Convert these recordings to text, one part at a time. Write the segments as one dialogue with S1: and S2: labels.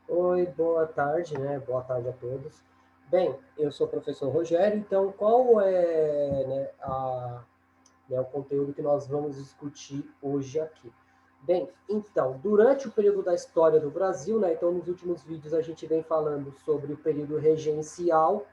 S1: Oi, boa tarde, né? Boa tarde a todos. Bem, eu sou o professor Rogério, então qual é, o conteúdo que nós vamos discutir hoje aqui? Bem, então, durante o período da história do Brasil, né? Então, nos últimos vídeos a gente vem falando sobre o período regencial,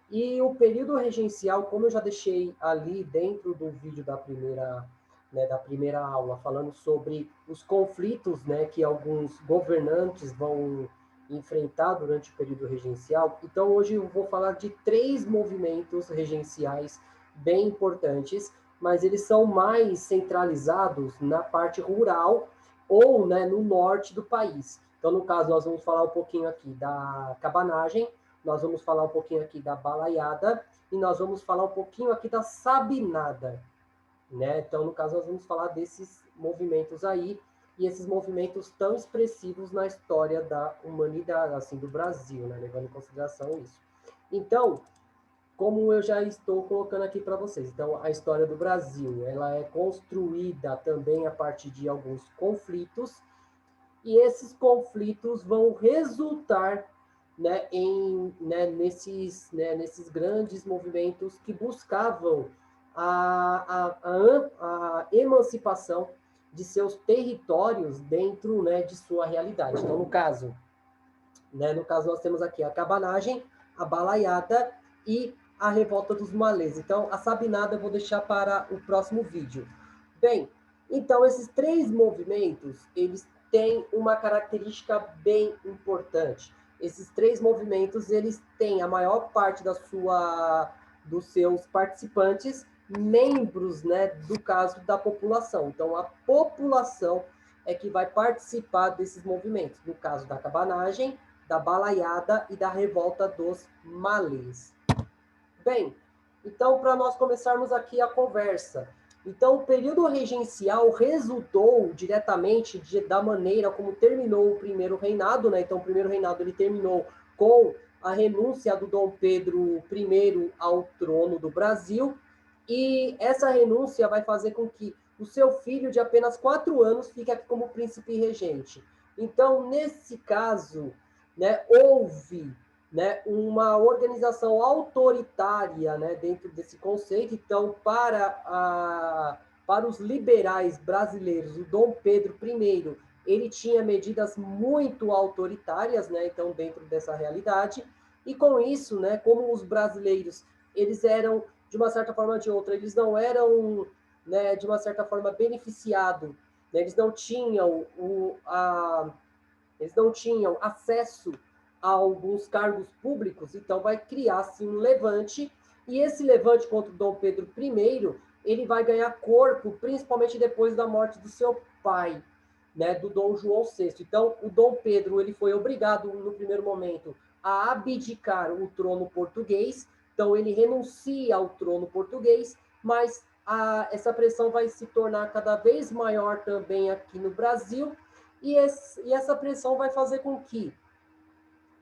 S1: e o período regencial, como eu já deixei ali dentro do vídeo da primeira aula, falando sobre os conflitos, né, que alguns governantes vão enfrentar durante o período regencial. Então, hoje eu vou falar de três movimentos regenciais bem importantes, mas eles são mais centralizados na parte rural ou, né, no norte do país. Então, no caso, nós vamos falar um pouquinho aqui da cabanagem, nós vamos falar um pouquinho aqui da balaiada e nós vamos falar um pouquinho aqui da sabinada, né? Então, no caso, nós vamos falar desses movimentos aí e esses movimentos tão expressivos na história da humanidade, assim, do Brasil, né? Levando em consideração isso. Então, como eu já estou colocando aqui para vocês, então a história do Brasil, ela é construída também a partir de alguns conflitos e esses conflitos vão resultar, nesses grandes movimentos que buscavam a emancipação de seus territórios dentro, né, de sua realidade. Então, no caso nós temos aqui a cabanagem, a balaiada e a revolta dos malês. Então, a sabinada eu vou deixar para o próximo vídeo. Bem, então esses três movimentos, eles têm uma característica bem importante. Esses três movimentos, eles têm a maior parte dos seus participantes membros, né, do caso da população. Então, a população é que vai participar desses movimentos. No caso da cabanagem, da balaiada e da revolta dos malês. Bem, então, para nós começarmos aqui a conversa, então, o período regencial resultou diretamente da maneira como terminou o primeiro reinado, né? Então, o primeiro reinado ele terminou com a renúncia do Dom Pedro I ao trono do Brasil, e essa renúncia vai fazer com que o seu filho de apenas 4 anos fique aqui como príncipe regente. Então, nesse caso, né, houve, né, uma organização autoritária, né, dentro desse conceito. Então, para os liberais brasileiros, o Dom Pedro I, ele tinha medidas muito autoritárias, né, então, dentro dessa realidade, e com isso, né, como os brasileiros, eles eram, de uma certa forma ou de outra, eles não eram, né, de uma certa forma, beneficiados, né, eles não tinham acesso a alguns cargos públicos, então vai criar-se um levante, e esse levante contra o Dom Pedro I, ele vai ganhar corpo, principalmente depois da morte do seu pai, né, do Dom João VI. Então, o Dom Pedro ele foi obrigado, no primeiro momento, a abdicar o trono português, então ele renuncia ao trono português, mas essa pressão vai se tornar cada vez maior também aqui no Brasil, e essa pressão vai fazer com que,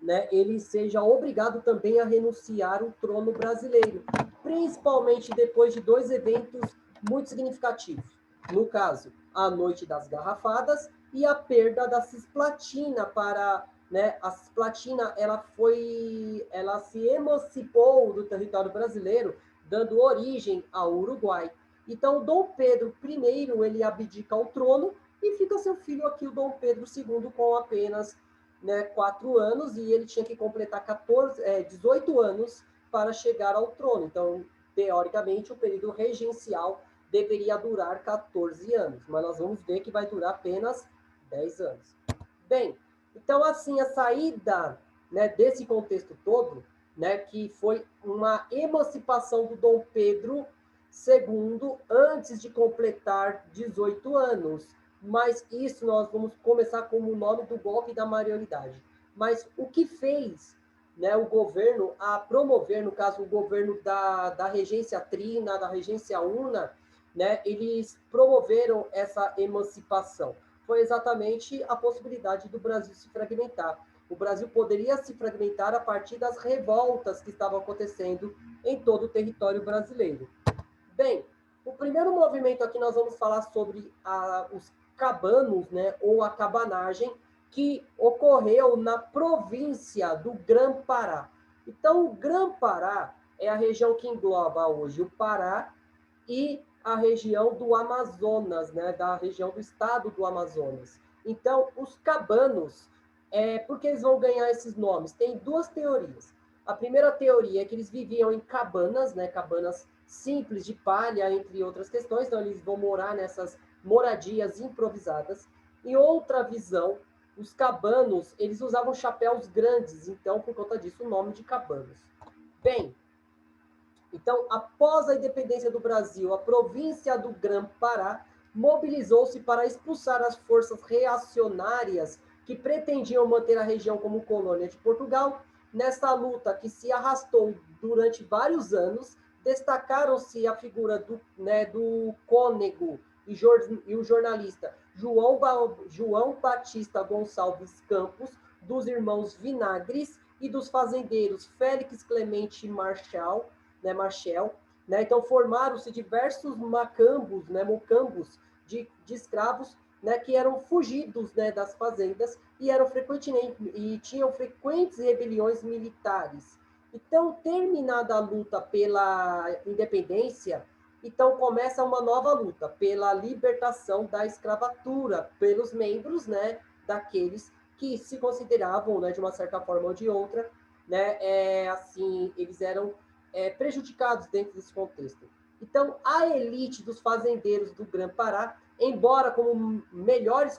S1: né, ele seja obrigado também a renunciar ao trono brasileiro, principalmente depois de dois eventos muito significativos. No caso, a Noite das Garrafadas e a perda da Cisplatina para, né, a Cisplatina ela se emancipou do território brasileiro, dando origem ao Uruguai. Então, Dom Pedro I, ele abdica ao trono e fica seu filho aqui, o Dom Pedro II, com apenas, né, 4 anos, e ele tinha que completar 18 anos para chegar ao trono. Então, teoricamente, o período regencial deveria durar 14 anos, mas nós vamos ver que vai durar apenas 10 anos. Bem, então, assim, a saída, né, desse contexto todo, né, que foi uma emancipação do Dom Pedro II antes de completar 18 anos, mas isso nós vamos começar com o nome do golpe da maioridade. Mas o que fez, né, o governo a promover, no caso, o governo da regência trina, da regência una, né, eles promoveram essa emancipação? Foi exatamente a possibilidade do Brasil se fragmentar. O Brasil poderia se fragmentar a partir das revoltas que estavam acontecendo em todo o território brasileiro. Bem, o primeiro movimento aqui nós vamos falar sobre cabanos, né, ou a cabanagem, que ocorreu na província do Grã-Pará. Então, o Grã-Pará é a região que engloba hoje o Pará e a região do Amazonas, né, da região do estado do Amazonas. Então, os cabanos, por que eles vão ganhar esses nomes? Tem duas teorias. A primeira teoria é que eles viviam em cabanas, né, cabanas simples de palha, entre outras questões, então eles vão morar nessas moradias improvisadas. E outra visão, os cabanos, eles usavam chapéus grandes, então, por conta disso, o nome de cabanos. Bem, então, após a independência do Brasil, a província do Grã-Pará mobilizou-se para expulsar as forças reacionárias que pretendiam manter a região como colônia de Portugal. Nessa luta, que se arrastou durante vários anos, destacaram-se a figura do cônego e o jornalista João Batista Gonçalves Campos, dos irmãos Vinagres e dos fazendeiros Félix Clemente Marchal, Marchel, né? Então formaram-se diversos macambos, né, mocambos de escravos, né, que eram fugidos, né, das fazendas e tinham frequentes rebeliões militares. Então, terminada a luta pela independência, então começa uma nova luta pela libertação da escravatura pelos membros, né, daqueles que se consideravam, né, de uma certa forma ou de outra, né, assim, eles eram prejudicados dentro desse contexto. Então, a elite dos fazendeiros do Grã-Pará, embora com melhores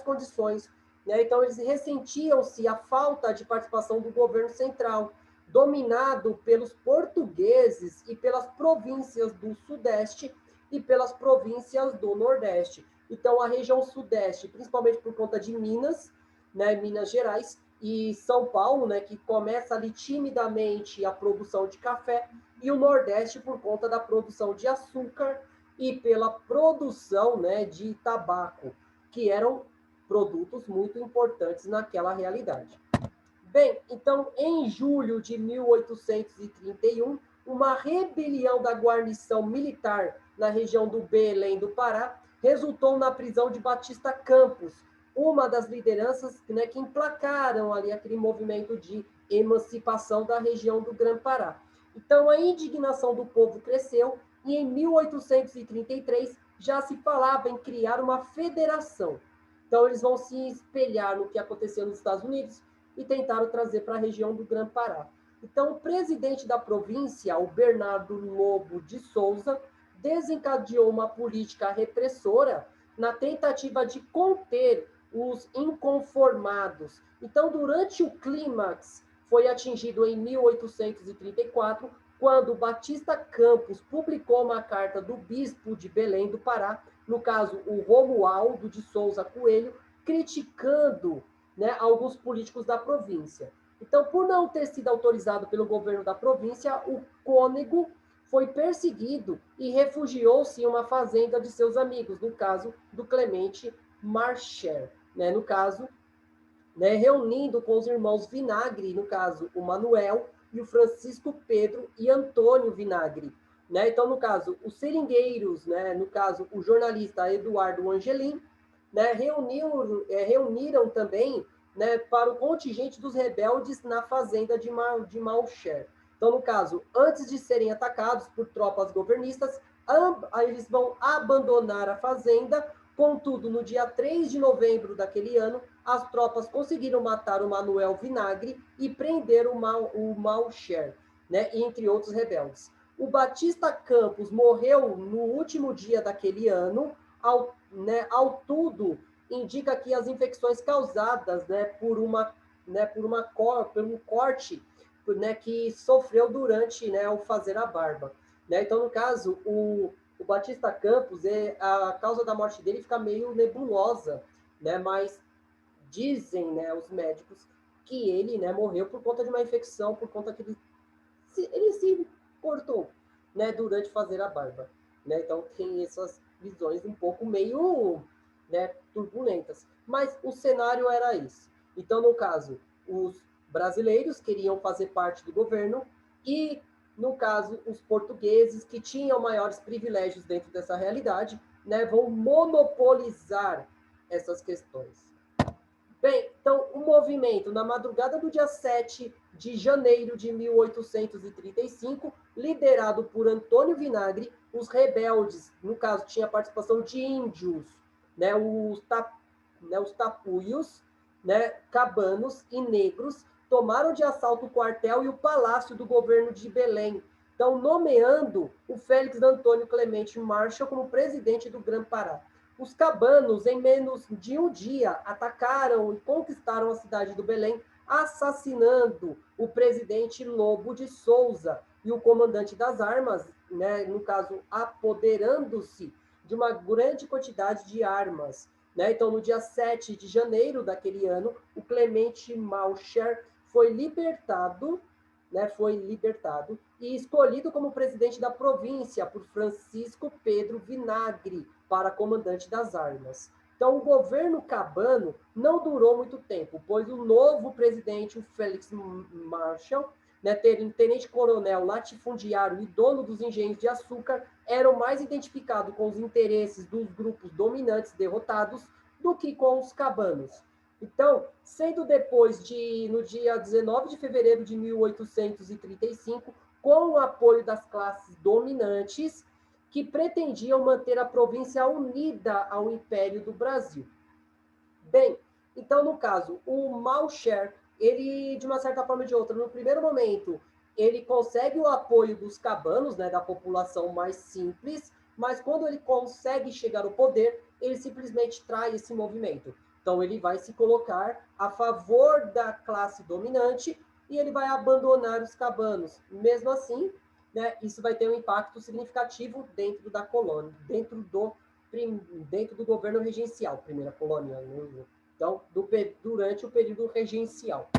S1: condições, né, então eles ressentiam-se a falta de participação do governo central, dominado pelos portugueses e pelas províncias do Sudeste e pelas províncias do Nordeste. Então, a região Sudeste, principalmente por conta de Minas, né, Minas Gerais, e São Paulo, né, que começa ali timidamente a produção de café, e o Nordeste por conta da produção de açúcar e pela produção, né, de tabaco, que eram produtos muito importantes naquela realidade. Bem, então, em julho de 1831, uma rebelião da guarnição militar na região do Belém do Pará resultou na prisão de Batista Campos, uma das lideranças, né, que emplacaram ali aquele movimento de emancipação da região do Grã-Pará. Então, a indignação do povo cresceu e em 1833 já se falava em criar uma federação. Então, eles vão se espelhar no que aconteceu nos Estados Unidos e tentaram trazer para a região do Grã-Pará. Então, o presidente da província, o Bernardo Lobo de Souza, desencadeou uma política repressora na tentativa de conter os inconformados. Então, durante o clímax, foi atingido em 1834, quando Batista Campos publicou uma carta do bispo de Belém do Pará, no caso, o Romualdo de Souza Coelho, criticando, né, alguns políticos da província. Então, por não ter sido autorizado pelo governo da província, o cônego foi perseguido e refugiou-se em uma fazenda de seus amigos, no caso do Clemente Marcher, né, no caso, né, reunindo com os irmãos Vinagre, no caso, o Manuel e o Francisco Pedro e Antônio Vinagre. Né? Então, no caso, os seringueiros, né, no caso, o jornalista Eduardo Angelim, né, reuniram também, né, para o contingente dos rebeldes na fazenda de Malcher. Então, no caso, antes de serem atacados por tropas governistas, eles vão abandonar a fazenda. Contudo, no dia 3 de novembro daquele ano, as tropas conseguiram matar o Manuel Vinagre e prender o Malcher, né, entre outros rebeldes. O Batista Campos morreu no último dia daquele ano. Ao tudo, indica que as infecções causadas, né, por um corte, né, que sofreu durante, né, o fazer a barba. Né? Então, no caso, o Batista Campos, a causa da morte dele fica meio nebulosa, né? Mas dizem, né, os médicos que ele, né, morreu por conta de uma infecção, por conta que ele se cortou, né, durante fazer a barba. Né? Então, tem essas visões um pouco meio, né, turbulentas. Mas o cenário era esse. Então, no caso, os brasileiros queriam fazer parte do governo e, no caso, os portugueses, que tinham maiores privilégios dentro dessa realidade, né, vão monopolizar essas questões. Bem, então, o movimento, na madrugada do dia 7 de janeiro de 1835, liderado por Antônio Vinagre, os rebeldes, no caso, tinha a participação de índios, né, os tapuios, né, cabanos e negros, tomaram de assalto o quartel e o palácio do governo de Belém, então, nomeando o Félix Antônio Clemente Marshall como presidente do Grã-Pará. Os cabanos, em menos de um dia, atacaram e conquistaram a cidade do Belém, assassinando o presidente Lobo de Souza e o comandante das armas, né, no caso, apoderando-se de uma grande quantidade de armas. Né? Então, no dia 7 de janeiro daquele ano, o Clemente Marshall foi libertado, e escolhido como presidente da província por Francisco Pedro Vinagre, para comandante das armas. Então, o governo cabano não durou muito tempo, pois o novo presidente, o Félix Marshall, né, tenente-coronel, latifundiário e dono dos engenhos de açúcar, era o mais identificado com os interesses dos grupos dominantes derrotados do que com os cabanos. Então, sendo depois no dia 19 de fevereiro de 1835, com o apoio das classes dominantes, que pretendiam manter a província unida ao Império do Brasil. Bem, então, no caso, o Marshall, ele, de uma certa forma ou de outra, no primeiro momento, ele consegue o apoio dos cabanos, né, da população mais simples, mas quando ele consegue chegar ao poder, ele simplesmente trai esse movimento. Então, ele vai se colocar a favor da classe dominante e ele vai abandonar os cabanos. Mesmo assim, né, isso vai ter um impacto significativo dentro da colônia, dentro do governo regencial, primeira colônia, né? Então, durante o período regencial.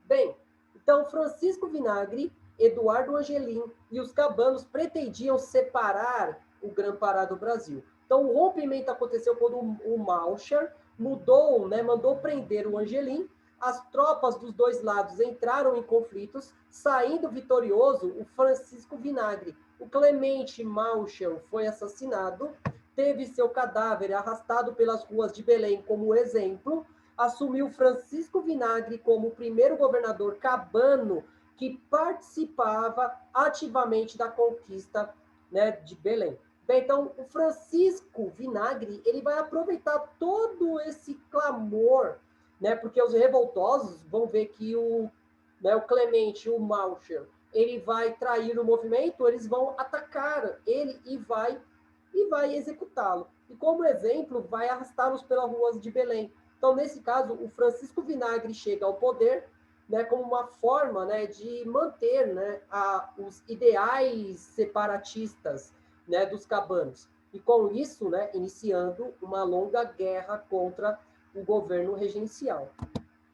S1: Bem, então Francisco Vinagre, Eduardo Angelim e os cabanos pretendiam separar o Grã-Pará do Brasil. Então, o rompimento aconteceu quando o Marshall mudou, né, mandou prender o Angelim. As tropas dos dois lados entraram em conflitos, saindo vitorioso o Francisco Vinagre. O Clemente Marshall foi assassinado, teve seu cadáver arrastado pelas ruas de Belém como exemplo, assumiu Francisco Vinagre como o primeiro governador cabano que participava ativamente da conquista, né, de Belém. Bem, então, o Francisco Vinagre, ele vai aproveitar todo esse clamor, né, porque os revoltosos vão ver que o Clemente, o Marshall, ele vai trair o movimento, eles vão atacar ele e vai executá-lo. E como exemplo, vai arrastá-los pelas ruas de Belém. Então, nesse caso, o Francisco Vinagre chega ao poder, né, como uma forma, né, de manter, né, os ideais separatistas, né, dos cabanos. E com isso, né, iniciando uma longa guerra contra o governo regencial.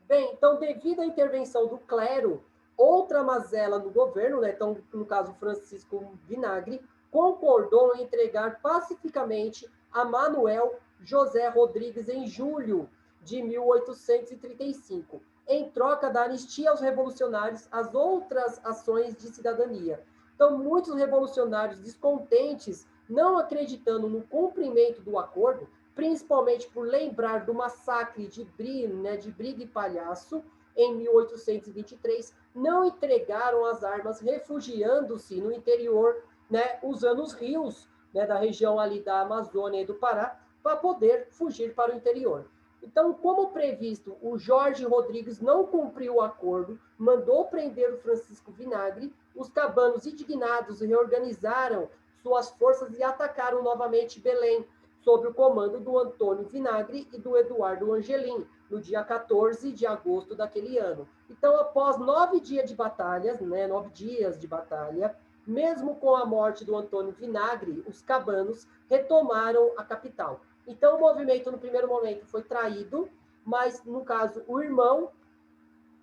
S1: Bem, então, devido à intervenção do clero, outra mazela no governo, né, então, no caso, Francisco Vinagre, concordou em entregar pacificamente a Manuel José Rodrigues em julho de 1835, em troca da anistia aos revolucionários, as outras ações de cidadania. Então, muitos revolucionários descontentes, não acreditando no cumprimento do acordo, principalmente por lembrar do massacre de Briga e Palhaço, em 1823, não entregaram as armas, refugiando-se no interior, né, usando os rios, né, da região ali da Amazônia e do Pará, para poder fugir para o interior. Então, como previsto, o Jorge Rodrigues não cumpriu o acordo, mandou prender o Francisco Vinagre, os cabanos indignados reorganizaram suas forças e atacaram novamente Belém, sob o comando do Antônio Vinagre e do Eduardo Angelim, no dia 14 de agosto daquele ano. Então, após 9 dias de batalhas, né, 9 dias de batalha, mesmo com a morte do Antônio Vinagre, os cabanos retomaram a capital. Então, o movimento, no primeiro momento, foi traído, mas, no caso, o irmão,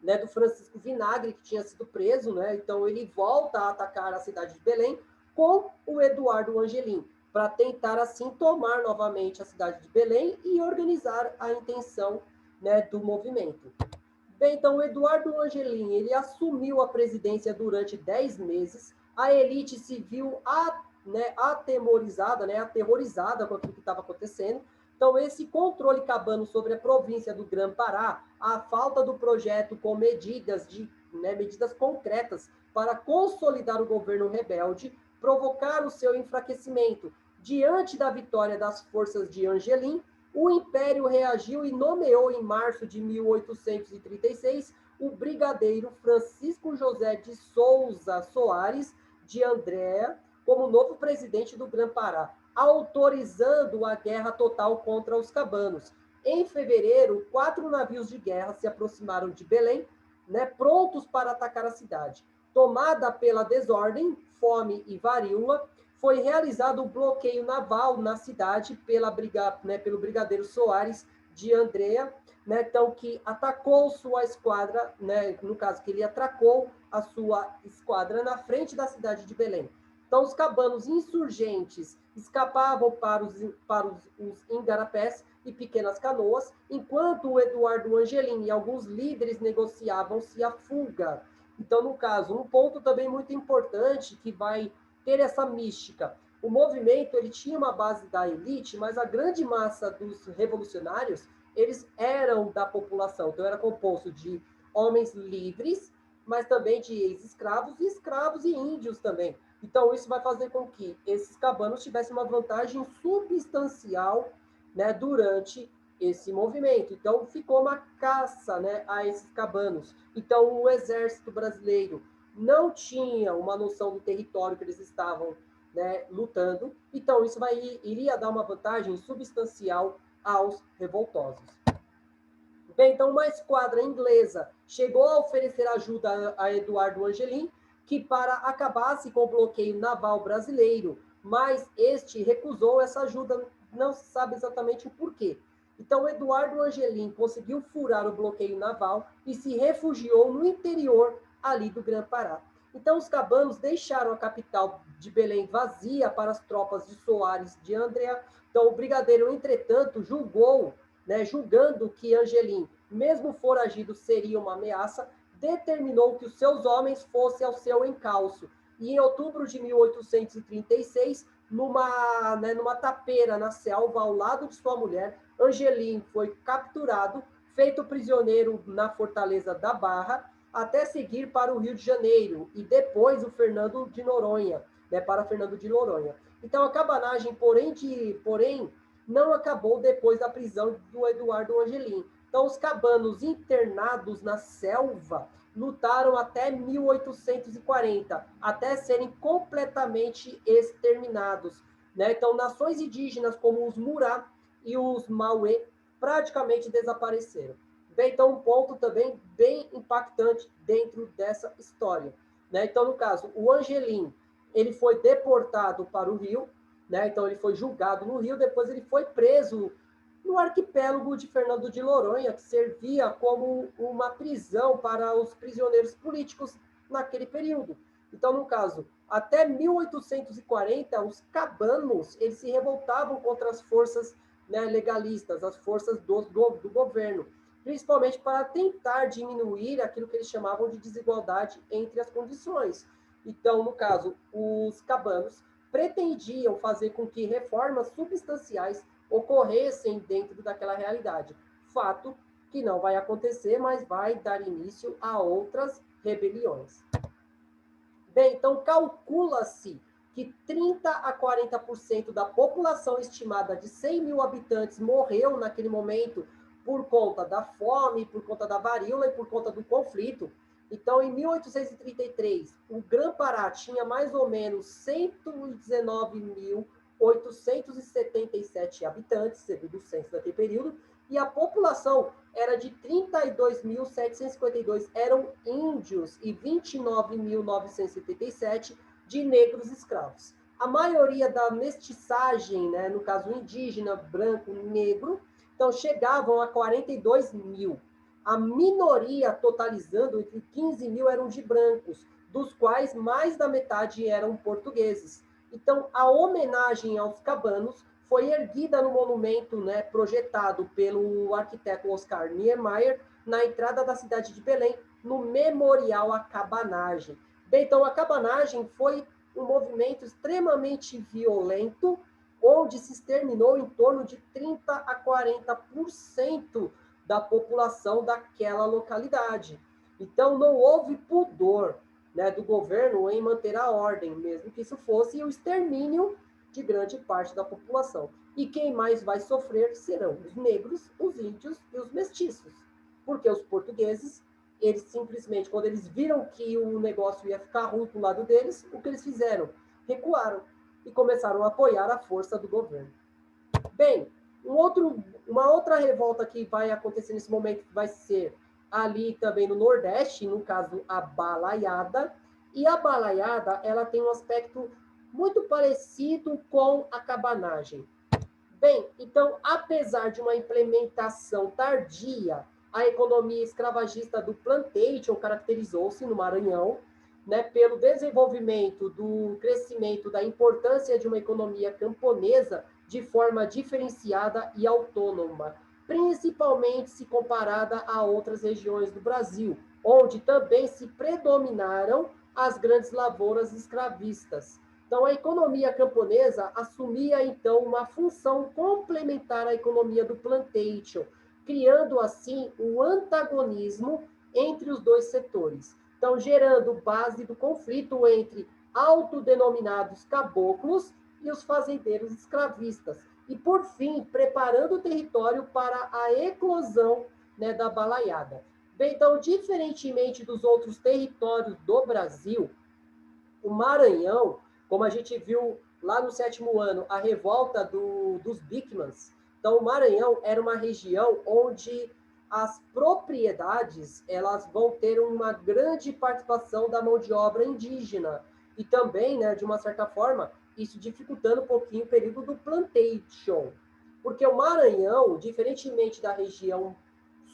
S1: né, do Francisco Vinagre, que tinha sido preso, né, então ele volta a atacar a cidade de Belém com o Eduardo Angelim, para tentar, assim, tomar novamente a cidade de Belém e organizar a intenção, né, do movimento. Bem, então, o Eduardo Angelim, ele assumiu a presidência durante 10 meses, a elite civil né, atemorizada, né, aterrorizada com aquilo que estava acontecendo. Então, esse controle cabano sobre a província do Grã-Pará, a falta do projeto com medidas concretas para consolidar o governo rebelde, provocar o seu enfraquecimento. Diante da vitória das forças de Angelim, o Império reagiu e nomeou em março de 1836 o brigadeiro Francisco José de Souza Soares de Andréa como novo presidente do Grã-Pará, autorizando a guerra total contra os cabanos. Em fevereiro, 4 navios de guerra se aproximaram de Belém, né, prontos para atacar a cidade. Tomada pela desordem, fome e varíola, foi realizado o bloqueio naval na cidade pelo brigadeiro Soares de Andréa, né, então que atacou sua esquadra, né, no caso que ele atracou a sua esquadra na frente da cidade de Belém. Então os cabanos insurgentes escapavam para os igarapés e pequenas canoas, enquanto o Eduardo Angelim e alguns líderes negociavam-se a fuga. Então, no caso, um ponto também muito importante que vai ter essa mística. O movimento ele tinha uma base da elite, mas a grande massa dos revolucionários eles eram da população. Então, era composto de homens livres, mas também de ex-escravos e índios também. Então, isso vai fazer com que esses cabanos tivessem uma vantagem substancial, né, durante esse movimento. Então, ficou uma caça, né, a esses cabanos. Então, o exército brasileiro não tinha uma noção do território que eles estavam, né, lutando. Então, isso iria dar uma vantagem substancial aos revoltosos. Bem, então, uma esquadra inglesa chegou a oferecer ajuda a Eduardo Angelim, que para acabasse com o bloqueio naval brasileiro, mas este recusou essa ajuda, não se sabe exatamente o porquê. Então, Eduardo Angelim conseguiu furar o bloqueio naval e se refugiou no interior ali do Grã-Pará. Então, os cabanos deixaram a capital de Belém vazia para as tropas de Soares de Andréa. Então, o brigadeiro, entretanto, julgando que Angelim, mesmo foragido, seria uma ameaça, determinou que os seus homens fossem ao seu encalço. E em outubro de 1836, numa tapeira na selva, ao lado de sua mulher, Angelim foi capturado, feito prisioneiro na fortaleza da Barra, até seguir para o Rio de Janeiro, e depois o Fernando de Noronha, né, para Fernando de Noronha. Então, a cabanagem, porém, não acabou depois da prisão do Eduardo Angelim. Então, os cabanos internados na selva lutaram até 1840, até serem completamente exterminados. Né? Então, nações indígenas como os Murá e os Mauê praticamente desapareceram. Bem, então, um ponto também bem impactante dentro dessa história. Né? Então, no caso, o Angelim, ele foi deportado para o Rio, né? Então, ele foi julgado no Rio, depois ele foi preso no arquipélago de Fernando de Noronha, que servia como uma prisão para os prisioneiros políticos naquele período. Então, no caso, até 1840, os cabanos eles se revoltavam contra as forças, né, legalistas, as forças do governo, principalmente para tentar diminuir aquilo que eles chamavam de desigualdade entre as condições. Então, no caso, os cabanos pretendiam fazer com que reformas substanciais ocorressem dentro daquela realidade. Fato que não vai acontecer, mas vai dar início a outras rebeliões. Bem, então calcula-se que 30 a 40% da população estimada de 100 mil habitantes morreu naquele momento por conta da fome, por conta da varíola e por conta do conflito. Então, em 1833, o Grã-Pará tinha mais ou menos 119.877 habitantes, segundo o censo daquele período, e a população era de 32.752 eram índios e 29.977 de negros escravos. A maioria da mestiçagem, né, no caso indígena, branco, negro, então chegavam a 42 mil. A minoria, totalizando entre 15 mil, eram de brancos, dos quais mais da metade eram portugueses. Então, a homenagem aos cabanos foi erguida no monumento, né, projetado pelo arquiteto Oscar Niemeyer, na entrada da cidade de Belém, no Memorial à Cabanagem. Bem, então, a cabanagem foi um movimento extremamente violento, onde se exterminou em torno de 30 a 40% da população daquela localidade. Então, não houve pudor, né, do governo em manter a ordem, mesmo que isso fosse o extermínio de grande parte da população. E quem mais vai sofrer serão os negros, os índios e os mestiços. Porque os portugueses, eles simplesmente, quando eles viram que o negócio ia ficar ruim para o lado deles, o que eles fizeram? Recuaram e começaram a apoiar a força do governo. Bem, uma outra revolta que vai acontecer nesse momento vai ser ali também no Nordeste, no caso a Balaiada. E a Balaiada, ela tem um aspecto muito parecido com a cabanagem. Bem, então, apesar de uma implementação tardia, a economia escravagista do plantation caracterizou-se no Maranhão, né, pelo desenvolvimento do crescimento da importância de uma economia camponesa de forma diferenciada e autônoma, principalmente se comparada a outras regiões do Brasil, onde também se predominaram as grandes lavouras escravistas. Então, a economia camponesa assumia, então, uma função complementar à economia do plantation, criando, assim, um antagonismo entre os dois setores. Então, gerando base do conflito entre autodenominados caboclos e os fazendeiros escravistas. E, por fim, preparando o território para a eclosão, né, da balaiada. Bem, então, diferentemente dos outros territórios do Brasil, o Maranhão, como a gente viu lá no 7º ano, a revolta dos Beckmans. Então, o Maranhão era uma região onde as propriedades elas vão ter uma grande participação da mão de obra indígena. E também, né, de uma certa forma, isso dificultando um pouquinho o período do plantation. Porque o Maranhão, diferentemente da região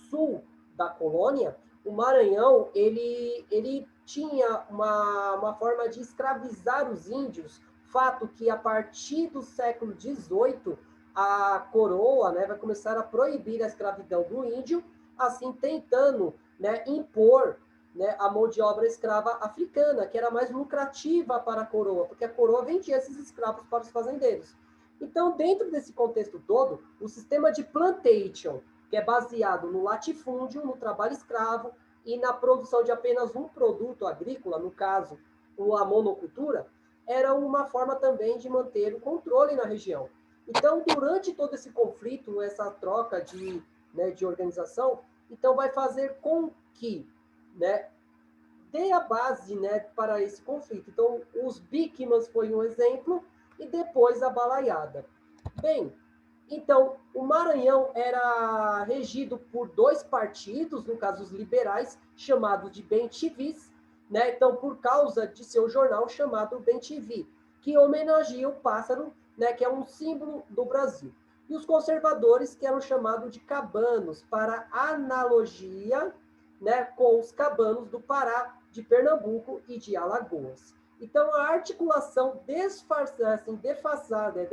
S1: sul da colônia, o Maranhão, ele tinha uma forma de escravizar os índios, fato que a partir do século XVIII, a coroa, né, vai começar a proibir a escravidão do índio, assim tentando, né, impor, né, a mão de obra escrava africana, que era mais lucrativa para a coroa, porque a coroa vendia esses escravos para os fazendeiros. Então, dentro desse contexto todo, o sistema de plantation, que é baseado no latifúndio, no trabalho escravo e na produção de apenas um produto agrícola, no caso, a monocultura, era uma forma também de manter o controle na região. Então, durante todo esse conflito, essa troca né, de organização, então vai fazer com que, né, dê a base, né, para esse conflito. Então, os Beckmans foi um exemplo e depois a balaiada. Bem, então, o Maranhão era regido por dois partidos, no caso os liberais, chamados de bem-tivis, né? Então, por causa de seu jornal chamado Bem-TV, que homenageia o pássaro, né, que é um símbolo do Brasil. E os conservadores, que eram chamados de cabanos, para analogia, né, com os cabanos do Pará, de Pernambuco e de Alagoas. Então, a articulação defasada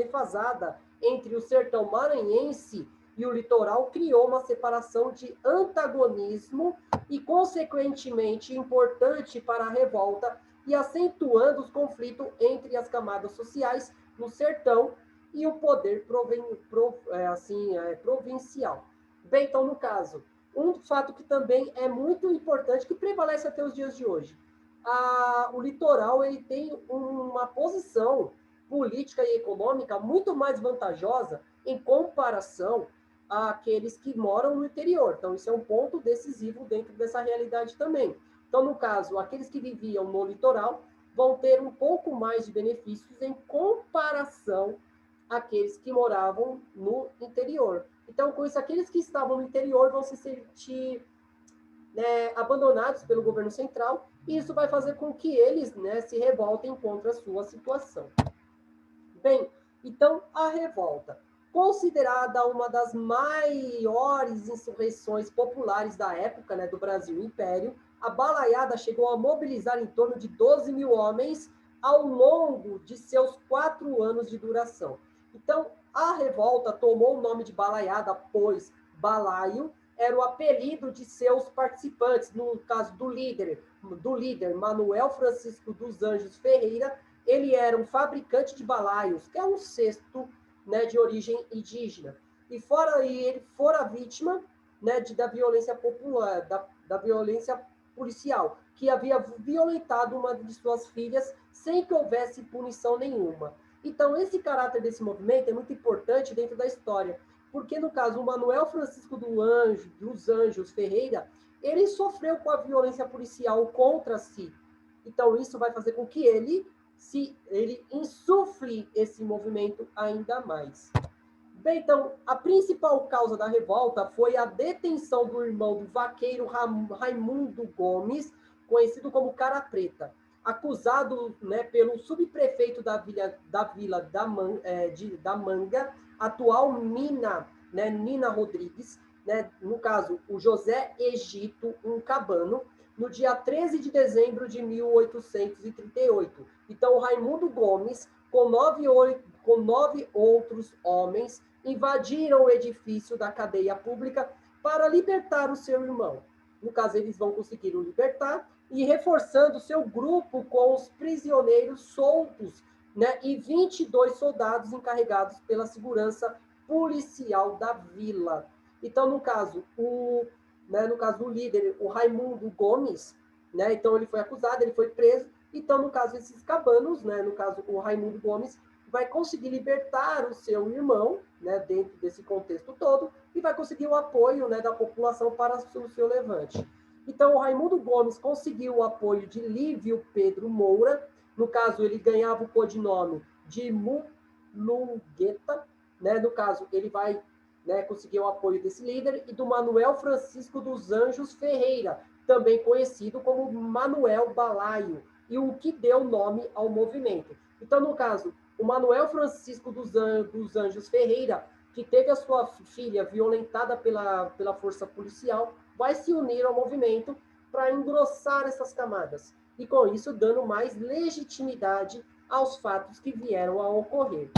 S1: entre o sertão maranhense e o litoral criou uma separação de antagonismo e, consequentemente, importante para a revolta e acentuando os conflitos entre as camadas sociais no sertão e o poder provincial. Bem, então, no caso, um fato que também é muito importante, que prevalece até os dias de hoje. O litoral ele tem uma posição política e econômica muito mais vantajosa em comparação àqueles que moram no interior. Então, isso é um ponto decisivo dentro dessa realidade também. Então, no caso, aqueles que viviam no litoral vão ter um pouco mais de benefícios em comparação àqueles que moravam no interior. Então, com isso, aqueles que estavam no interior vão se sentir, né, abandonados pelo governo central, e isso vai fazer com que eles, né, se revoltem contra a sua situação. Bem, então, a revolta, considerada uma das maiores insurreições populares da época, né, do Brasil Império, a balaiada chegou a mobilizar em torno de 12 mil homens ao longo de seus 4 anos de duração. Então, a revolta tomou o nome de balaiada, pois balaio era o apelido de seus participantes, no caso do líder Manuel Francisco dos Anjos Ferreira, ele era um fabricante de balaios, que é um cesto, né, de origem indígena. E ele fora vítima, né, da violência popular, da violência policial, que havia violentado uma de suas filhas sem que houvesse punição nenhuma. Então, esse caráter desse movimento é muito importante dentro da história, porque, no caso, o Manuel Francisco dos Anjos Ferreira, ele sofreu com a violência policial contra si. Então, isso vai fazer com que ele insufle esse movimento ainda mais. Bem, então, a principal causa da revolta foi a detenção do irmão do vaqueiro Raimundo Gomes, conhecido como Cara Preta, acusado, né, pelo subprefeito da vila da Manga, atual Nina Rodrigues, né, no caso, o José Egito, um cabano, no dia 13 de dezembro de 1838. Então, o Raimundo Gomes, com nove outros homens, invadiram o edifício da cadeia pública para libertar o seu irmão. No caso, eles vão conseguir o libertar e reforçando seu grupo com os prisioneiros soltos, né, e 22 soldados encarregados pela segurança policial da vila. Então, no caso, o líder, o Raimundo Gomes, né, então ele foi acusado, ele foi preso. Então, no caso, esses cabanos, né, no caso, o Raimundo Gomes, vai conseguir libertar o seu irmão, né, dentro desse contexto todo, e vai conseguir o apoio, né, da população para o seu levante. Então, o Raimundo Gomes conseguiu o apoio de Lívio Pedro Moura, no caso, ele ganhava o codinome de Mulungueta, né, no caso, ele vai, né, conseguir o apoio desse líder, e do Manuel Francisco dos Anjos Ferreira, também conhecido como Manuel Balaio, e o que deu nome ao movimento. Então, no caso, o Manuel Francisco dos Anjos Ferreira, que teve a sua filha violentada pela força policial, vai se unir ao movimento para engrossar essas camadas, e com isso dando mais legitimidade aos fatos que vieram a ocorrer.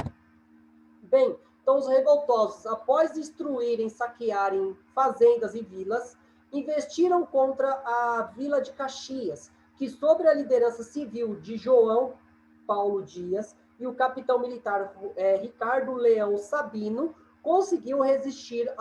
S1: Bem, então os revoltosos, após destruírem, saquearem fazendas e vilas, investiram contra a Vila de Caxias, que sob a liderança civil de João Paulo Dias e o capitão militar Ricardo Leão Sabino, conseguiu resistir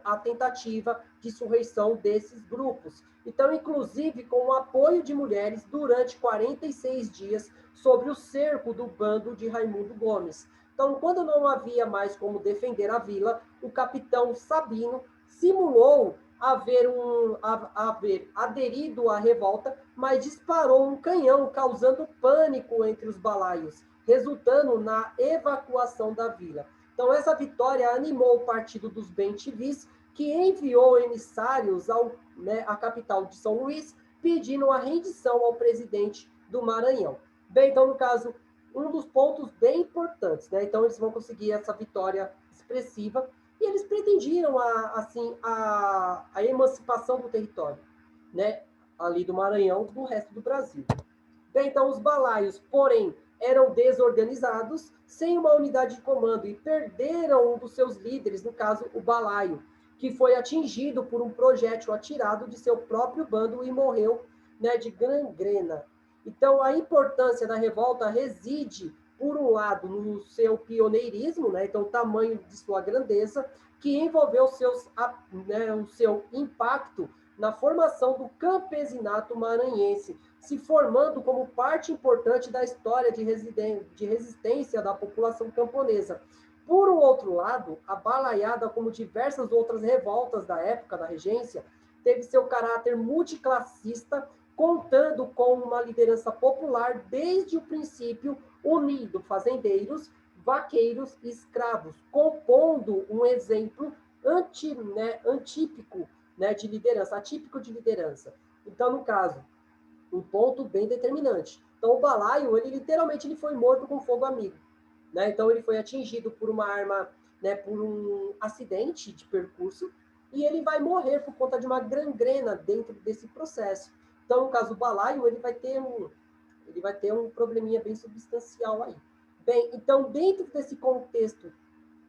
S1: à tentativa de insurreição desses grupos. Então, inclusive, com o apoio de mulheres durante 46 dias sobre o cerco do bando de Raimundo Gomes. Então, quando não havia mais como defender a vila, o capitão Sabino simulou haver aderido à revolta, mas disparou um canhão, causando pânico entre os balaios, resultando na evacuação da vila. Então, essa vitória animou o partido dos bem-te-vis, que enviou emissários à capital de São Luís, pedindo a rendição ao presidente do Maranhão. Bem, então, no caso, um dos pontos bem importantes, né? Então, eles vão conseguir essa vitória expressiva, e eles pretendiam a emancipação do território, né, ali do Maranhão, do resto do Brasil. Bem, então, os balaios, porém, eram desorganizados, sem uma unidade de comando, e perderam um dos seus líderes, no caso, o balaio, que foi atingido por um projétil atirado de seu próprio bando e morreu, né, de gangrena. Então, a importância da revolta reside, por um lado, no seu pioneirismo, né, então, o tamanho de sua grandeza, que envolveu o seu impacto na formação do campesinato maranhense, se formando como parte importante da história de resistência da população camponesa. Por um outro lado, a balaiada, como diversas outras revoltas da época da regência, teve seu caráter multiclassista, contando com uma liderança popular desde o princípio, unindo fazendeiros, vaqueiros e escravos, compondo um exemplo atípico, né, de liderança, atípico de liderança. Então, no caso, um ponto bem determinante. Então, o balaio, ele literalmente ele foi morto com fogo amigo, né? Então, ele foi atingido por uma arma, né, por um acidente de percurso, e ele vai morrer por conta de uma gangrena dentro desse processo. Então, no caso do balaio, ele vai ter um probleminha bem substancial aí. Bem, então, dentro desse contexto,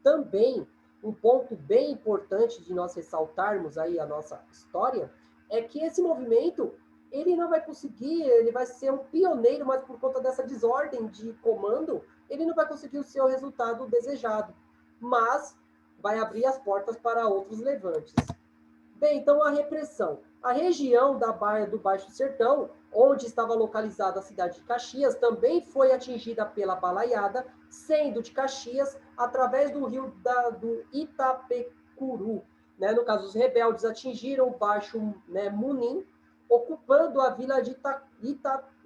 S1: também, um ponto bem importante de nós ressaltarmos aí a nossa história, é que esse movimento, ele não vai conseguir, ele vai ser um pioneiro, mas por conta dessa desordem de comando, ele não vai conseguir o seu resultado desejado, mas vai abrir as portas para outros levantes. Bem, então a repressão. A região da Baía do Baixo Sertão, onde estava localizada a cidade de Caxias, também foi atingida pela balaiada, sendo de Caxias através do rio do Itapecuru. Né? No caso, os rebeldes atingiram o Baixo, né, Munim, ocupando a vila de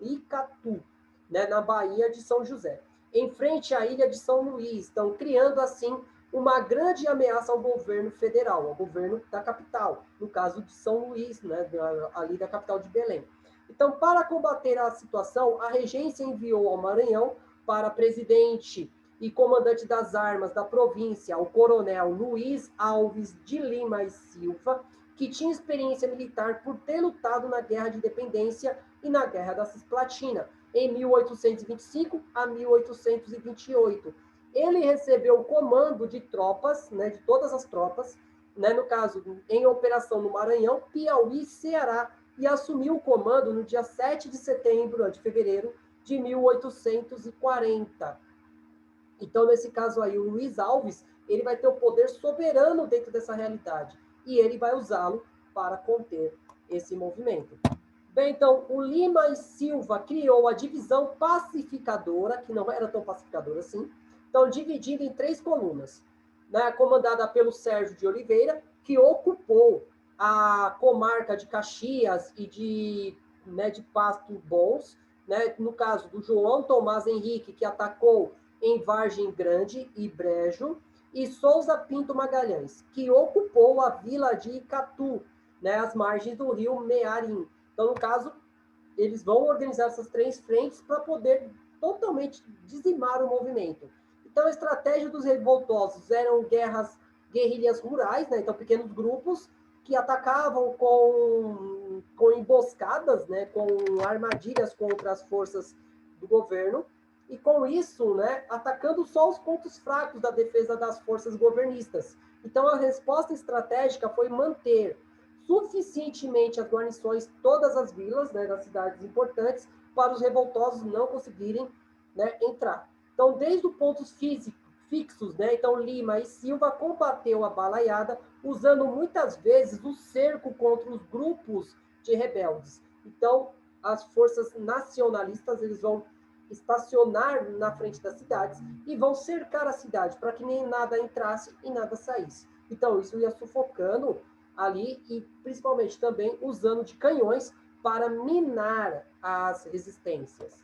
S1: Icatu, né, na Baía de São José, em frente à ilha de São Luís, então criando assim uma grande ameaça ao governo federal, ao governo da capital, no caso de São Luís, né, ali da capital de Belém. Então, para combater a situação, a regência enviou ao Maranhão para presidente e comandante das armas da província, o coronel Luiz Alves de Lima e Silva, que tinha experiência militar por ter lutado na Guerra de Independência e na Guerra da Cisplatina, em 1825 a 1828. Ele recebeu o comando de tropas, né, de todas as tropas, né, no caso, em operação no Maranhão, Piauí e Ceará, e assumiu o comando no dia 7 de setembro, de fevereiro de 1840. Então, nesse caso aí, o Luiz Alves, ele vai ter o poder soberano dentro dessa realidade, e ele vai usá-lo para conter esse movimento. Bem, então, o Lima e Silva criou a divisão pacificadora, que não era tão pacificadora assim, então dividida em 3 colunas, né, comandada pelo Sérgio de Oliveira, que ocupou a comarca de Caxias e de Pasto Bons, né, no caso do João Tomás Henrique, que atacou em Vargem Grande e Brejo, e Souza Pinto Magalhães, que ocupou a vila de Icatu, né, às margens do rio Mearim. Então, no caso, eles vão organizar essas 3 frentes para poder totalmente dizimar o movimento. Então, a estratégia dos revoltosos eram guerrilhas rurais, né? Então, pequenos grupos que atacavam com emboscadas, né? Com armadilhas contra as forças do governo, e com isso, né, atacando só os pontos fracos da defesa das forças governistas. Então, a resposta estratégica foi manter suficientemente as guarnições, todas as vilas, né, das cidades importantes, para os revoltosos não conseguirem, né, entrar. Então, desde os pontos fixos, né, então Lima e Silva combateu a balaiada, usando muitas vezes o cerco contra os grupos de rebeldes. Então, as forças nacionalistas, eles vão estacionar na frente das cidades e vão cercar a cidade para que nem nada entrasse e nada saísse. Então, isso ia sufocando ali e principalmente também usando de canhões para minar as resistências.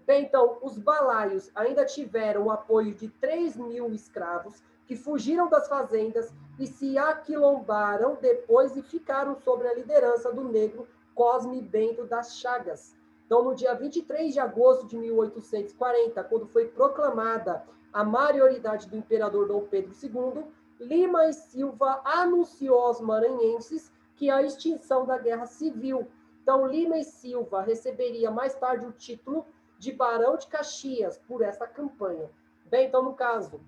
S1: Bem, então, os balaios ainda tiveram o apoio de 3.000 escravos que fugiram das fazendas e se aquilombaram depois e ficaram sob a liderança do negro Cosme Bento das Chagas. Então, no dia 23 de agosto de 1840, quando foi proclamada a maioridade do imperador Dom Pedro II, Lima e Silva anunciou aos maranhenses que a extinção da Guerra Civil. Então, Lima e Silva receberia mais tarde o título de Barão de Caxias por essa campanha. Bem, então, no caso,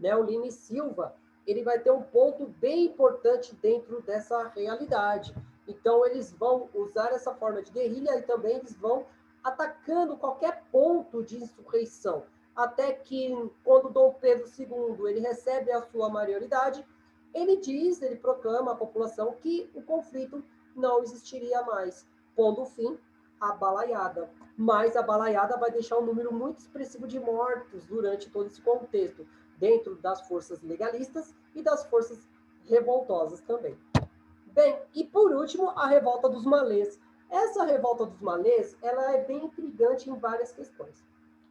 S1: né, o Lima e Silva, ele vai ter um ponto bem importante dentro dessa realidade. Então, eles vão usar essa forma de guerrilha e também eles vão atacando qualquer ponto de insurreição, até que, quando Dom Pedro II ele recebe a sua maioridade, ele proclama à população que o conflito não existiria mais, pondo fim à balaiada. Mas a balaiada vai deixar um número muito expressivo de mortos durante todo esse contexto, dentro das forças legalistas e das forças revoltosas também. Bem, e por último, a revolta dos malês. Essa revolta dos malês, ela é bem intrigante em várias questões.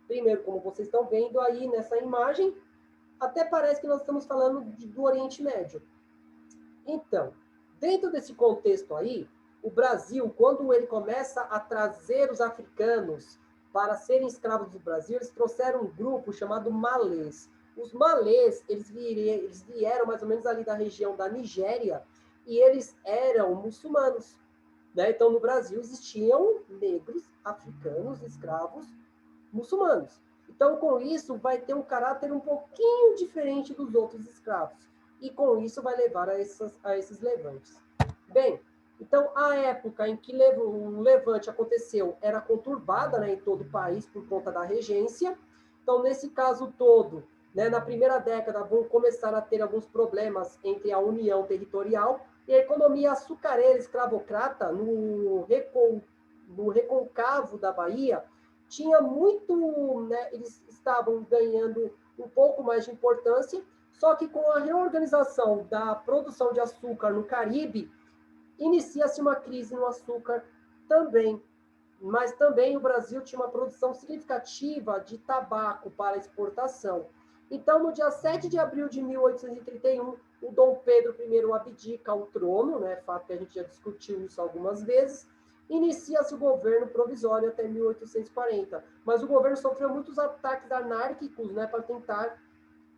S1: Primeiro, como vocês estão vendo aí nessa imagem, até parece que nós estamos falando do Oriente Médio. Então, dentro desse contexto aí, o Brasil, quando ele começa a trazer os africanos para serem escravos do Brasil, eles trouxeram um grupo chamado malês. Os malês, eles vieram mais ou menos ali da região da Nigéria e eles eram muçulmanos. Né? Então, no Brasil existiam negros, africanos, escravos, muçulmanos. Então, com isso, vai ter um caráter um pouquinho diferente dos outros escravos. E com isso vai levar a esses levantes. Bem, Então, a época em que o levante aconteceu era conturbada, né, em todo o país por conta da regência. Então, nesse caso todo, né, na primeira década, vão começar a ter alguns problemas entre a União Territorial e a economia açucareira escravocrata no recôncavo da Bahia tinha muito, né, eles estavam ganhando um pouco mais de importância, só que com a reorganização da produção de açúcar no Caribe, inicia-se uma crise no açúcar também. Mas também o Brasil tinha uma produção significativa de tabaco para exportação. Então, no dia 7 de abril de 1831, o Dom Pedro I abdica ao trono, né, fato que a gente já discutiu isso algumas vezes, inicia-se o governo provisório até 1840. Mas o governo sofreu muitos ataques anárquicos, né, para tentar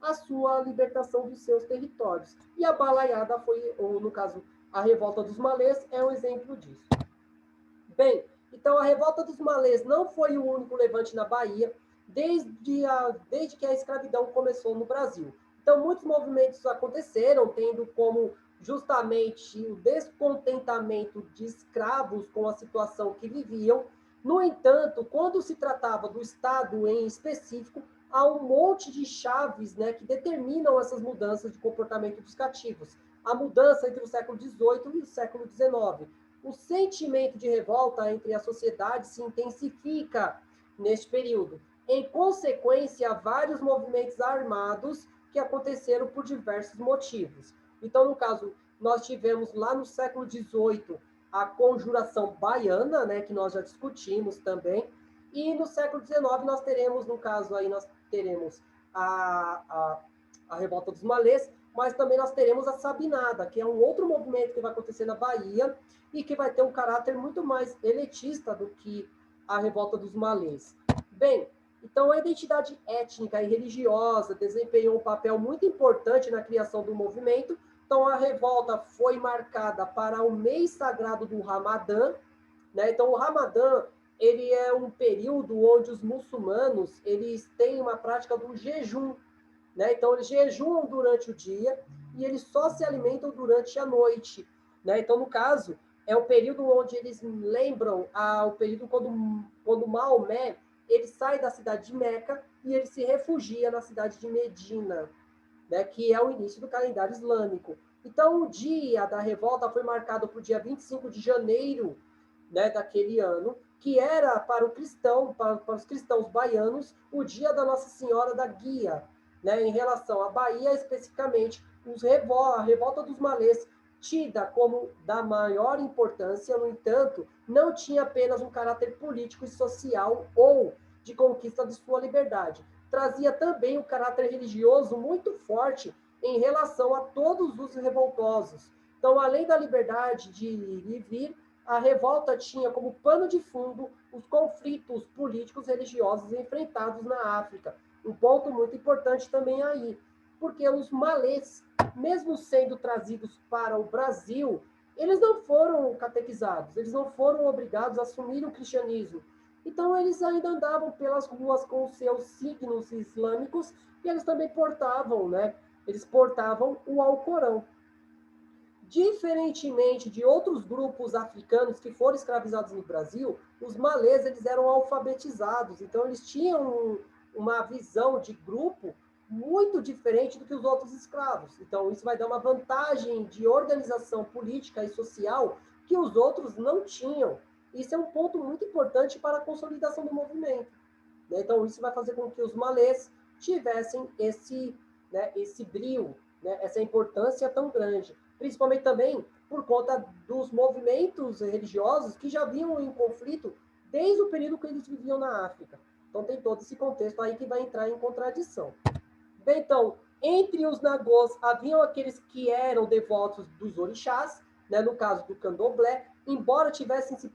S1: a sua libertação dos seus territórios. E a balaiada foi, ou no caso, a revolta dos malês, é um exemplo disso. Bem, então a revolta dos malês não foi o único levante na Bahia desde que a escravidão começou no Brasil. Então, muitos movimentos aconteceram, tendo como justamente o descontentamento de escravos com a situação que viviam. No entanto, quando se tratava do Estado em específico, há um monte de chaves, né, que determinam essas mudanças de comportamento dos cativos. A mudança entre o século XVIII e o século XIX. O sentimento de revolta entre a sociedade se intensifica neste período. Em consequência, há vários movimentos armados que aconteceram por diversos motivos. Então, no caso, nós tivemos lá no século XVIII a Conjuração Baiana, né, que nós já discutimos também, e no século XIX nós teremos, no caso aí, nós teremos a Revolta dos Malês, mas também nós teremos a Sabinada, que é um outro movimento que vai acontecer na Bahia e que vai ter um caráter muito mais elitista do que a Revolta dos Malês. Bem, então a identidade étnica e religiosa desempenhou um papel muito importante na criação do movimento. Então a revolta foi marcada para o mês sagrado do Ramadã, né? Então o Ramadã ele é um período onde os muçulmanos eles têm uma prática do jejum, né? Então, eles jejuam durante o dia e eles só se alimentam durante a noite. Né? Então, no caso, é o período onde eles lembram o período quando Maomé ele sai da cidade de Meca e ele se refugia na cidade de Medina, né? Que é o início do calendário islâmico. Então, o dia da revolta foi marcado para o dia 25 de janeiro, né, daquele ano, que era para para os cristãos baianos, o dia da Nossa Senhora da Guia, né, em relação à Bahia, especificamente, a revolta dos malês, tida como da maior importância, no entanto, não tinha apenas um caráter político e social ou de conquista de sua liberdade. Trazia também um caráter religioso muito forte em relação a todos os revoltosos. Então, além da liberdade de ir e vir, a revolta tinha como pano de fundo os conflitos políticos religiosos enfrentados na África. Um ponto muito importante também aí, porque os malês, mesmo sendo trazidos para o Brasil, eles não foram catequizados, eles não foram obrigados a assumir o cristianismo. Então, eles ainda andavam pelas ruas com os seus signos islâmicos e eles também portavam, né? Eles portavam o Alcorão. Diferentemente de outros grupos africanos que foram escravizados no Brasil, os malês eles eram alfabetizados, então eles tinham uma visão de grupo muito diferente do que os outros escravos. Então isso vai dar uma vantagem de organização política e social que os outros não tinham. Isso é um ponto muito importante para a consolidação do movimento. Né? Então isso vai fazer com que os malês tivessem esse brio, né? Essa importância tão grande principalmente também por conta dos movimentos religiosos que já vinham em conflito desde o período que eles viviam na África. Então tem todo esse contexto aí que vai entrar em contradição. Bem, então, entre os nagôs haviam aqueles que eram devotos dos orixás, né, no caso do candomblé, embora tivessem se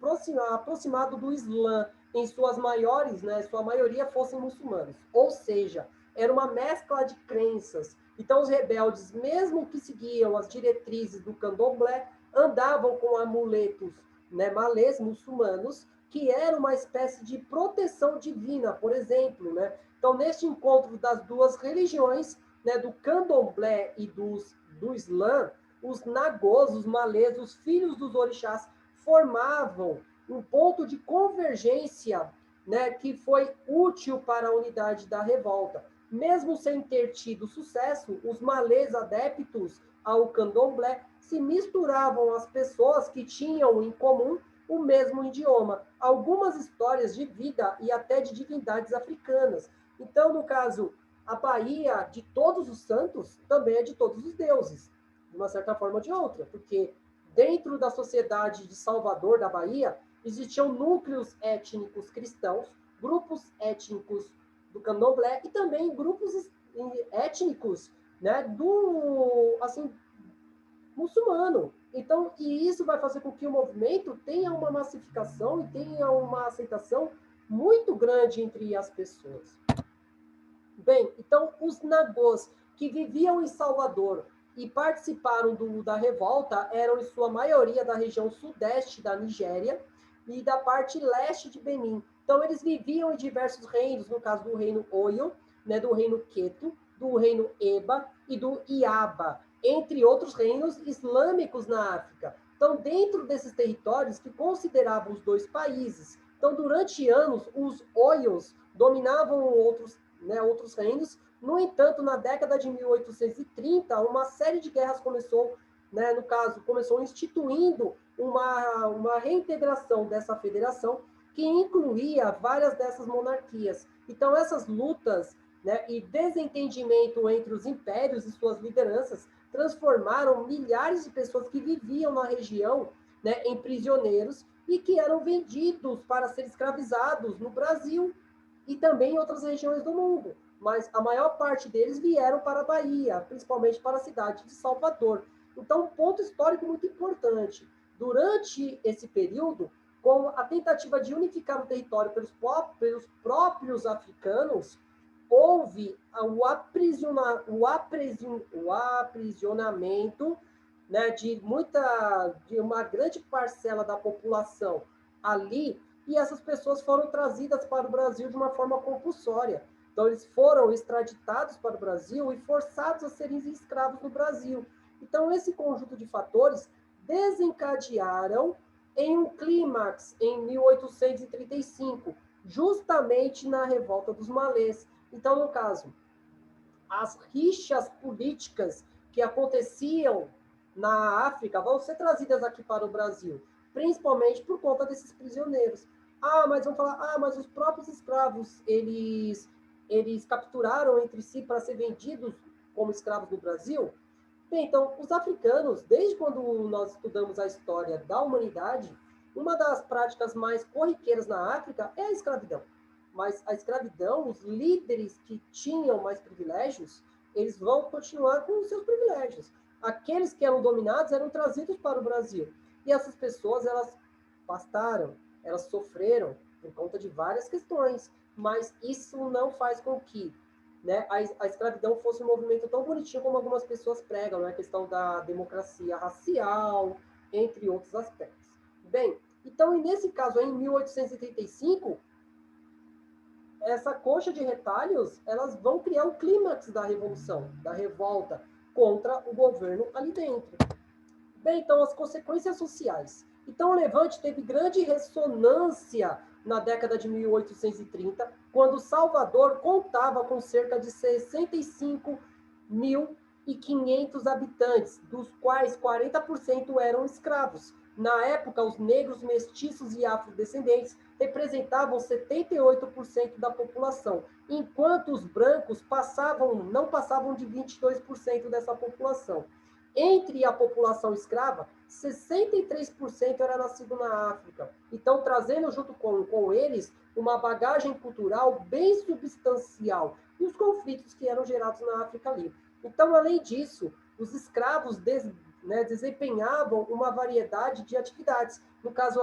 S1: aproximado do Islã em suas maiores, né, sua maioria fossem muçulmanos. Ou seja, era uma mescla de crenças. Então, os rebeldes, mesmo que seguiam as diretrizes do candomblé, andavam com amuletos, né, malês muçulmanos, que era uma espécie de proteção divina, por exemplo. Né? Então, neste encontro das duas religiões, né, do candomblé e do Islã, os nagôs, os malês, os filhos dos orixás, formavam um ponto de convergência, né, que foi útil para a unidade da revolta. Mesmo sem ter tido sucesso, os malês adeptos ao candomblé se misturavam às pessoas que tinham em comum o mesmo idioma, algumas histórias de vida e até de divindades africanas. Então, no caso, a Bahia de Todos os Santos também é de todos os deuses, de uma certa forma ou de outra, porque dentro da sociedade de Salvador, da Bahia, existiam núcleos étnicos cristãos, grupos étnicos do candomblé e também grupos étnicos, né, do, assim, muçulmano. Então, e isso vai fazer com que o movimento tenha uma massificação e tenha uma aceitação muito grande entre as pessoas. Bem, então, os nagôs que viviam em Salvador e participaram da revolta eram, em sua maioria, da região sudeste da Nigéria e da parte leste de Benin. Então, eles viviam em diversos reinos, no caso do reino Oyo, né, do reino Queto, do reino Eba e do Iaba, entre outros reinos islâmicos na África. Então, dentro desses territórios que consideravam os dois países. Então, durante anos, os Oyos dominavam outros reinos. No entanto, na década de 1830, uma série de guerras começou, né, no caso, começou instituindo uma reintegração dessa federação que incluía várias dessas monarquias. Então, essas lutas, né, e desentendimento entre os impérios e suas lideranças transformaram milhares de pessoas que viviam na região, né, em prisioneiros e que eram vendidos para ser escravizados no Brasil e também em outras regiões do mundo. Mas a maior parte deles vieram para a Bahia, principalmente para a cidade de Salvador. Então, um ponto histórico muito importante. Durante esse período, com a tentativa de unificar o território pelos próprios africanos, houve o aprisionamento, né, de uma grande parcela da população ali, e essas pessoas foram trazidas para o Brasil de uma forma compulsória. Então, eles foram extraditados para o Brasil e forçados a serem escravos no Brasil. Então, esse conjunto de fatores desencadearam em um clímax em 1835, justamente na revolta dos malês. Então, no caso, as rixas políticas que aconteciam na África vão ser trazidas aqui para o Brasil, principalmente por conta desses prisioneiros. Mas vão falar, mas os próprios escravos, eles capturaram entre si para ser vendidos como escravos no Brasil? Bem, então, os africanos, desde quando nós estudamos a história da humanidade, uma das práticas mais corriqueiras na África é a escravidão. Mas a escravidão, os líderes que tinham mais privilégios, eles vão continuar com os seus privilégios. Aqueles que eram dominados eram trazidos para o Brasil. E essas pessoas, elas pastaram, elas sofreram por conta de várias questões, mas isso não faz com que, né, a escravidão fosse um movimento tão bonitinho como algumas pessoas pregam, né, a questão da democracia racial, entre outros aspectos. Bem, então, nesse caso, em 1835, essa coxa de retalhos, elas vão criar o clímax da revolução, da revolta contra o governo ali dentro. Bem, então, as consequências sociais. Então, o Levante teve grande ressonância na década de 1830, quando Salvador contava com cerca de 65.500 habitantes, dos quais 40% eram escravos. Na época, os negros, mestiços e afrodescendentes representavam 78% da população, enquanto os brancos não passavam de 22% dessa população. Entre a população escrava, 63% era nascido na África. Então, trazendo junto com eles uma bagagem cultural bem substancial e os conflitos que eram gerados na África ali. Então, além disso, os escravos desempenhavam uma variedade de atividades. No caso,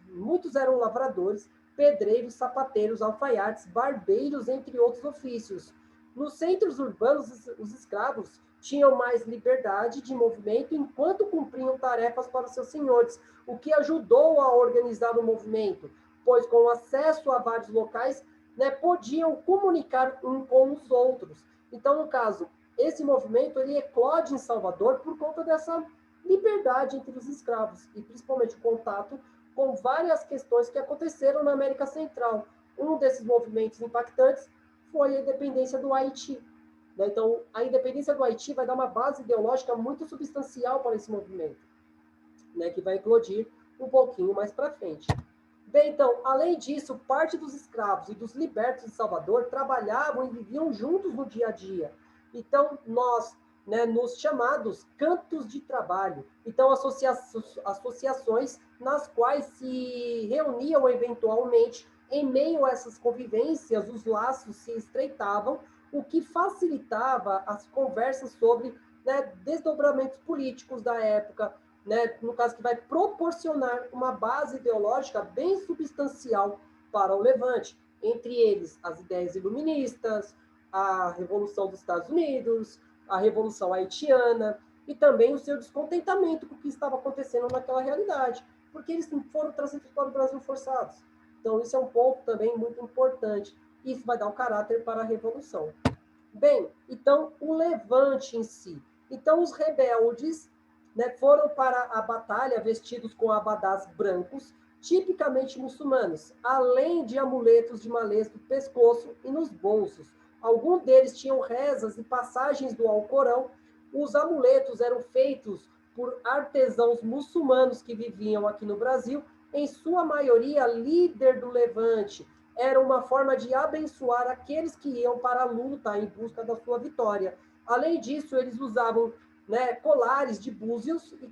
S1: muitos eram lavradores, pedreiros, sapateiros, alfaiates, barbeiros, entre outros ofícios. Nos centros urbanos, os escravos tinham mais liberdade de movimento enquanto cumpriam tarefas para seus senhores, o que ajudou a organizar o movimento, pois com acesso a vários locais, né, podiam comunicar um com os outros. Então, no caso, esse movimento ele eclode em Salvador por conta liberdade entre os escravos, e principalmente o contato com várias questões que aconteceram na América Central. Um desses movimentos impactantes foi a independência do Haiti. Né? Então, a independência do Haiti vai dar uma base ideológica muito substancial para esse movimento, né? Que vai eclodir um pouquinho mais para frente. Bem, então, além disso, parte dos escravos e dos libertos de Salvador trabalhavam e viviam juntos no dia a dia. Então, nós, né, nos chamados cantos de trabalho, então, associações nas quais se reuniam eventualmente, em meio a essas convivências, os laços se estreitavam, o que facilitava as conversas sobre, né, desdobramentos políticos da época, né, no caso que vai proporcionar uma base ideológica bem substancial para o Levante, entre eles as ideias iluministas, a Revolução dos Estados Unidos, a Revolução Haitiana, e também o seu descontentamento com o que estava acontecendo naquela realidade, porque eles foram trazidos para o Brasil forçados. Então, isso é um ponto também muito importante. Isso vai dar o caráter para a Revolução. Bem, então, o Levante em si. Então, os rebeldes, né, foram para a batalha vestidos com abadás brancos, tipicamente muçulmanos, além de amuletos de malês no pescoço e nos bolsos. Alguns deles tinham rezas e passagens do Alcorão. Os amuletos eram feitos por artesãos muçulmanos que viviam aqui no Brasil, em sua maioria líder do Levante. Era uma forma de abençoar aqueles que iam para a luta em busca da sua vitória. Além disso, eles usavam, né, colares de búzios e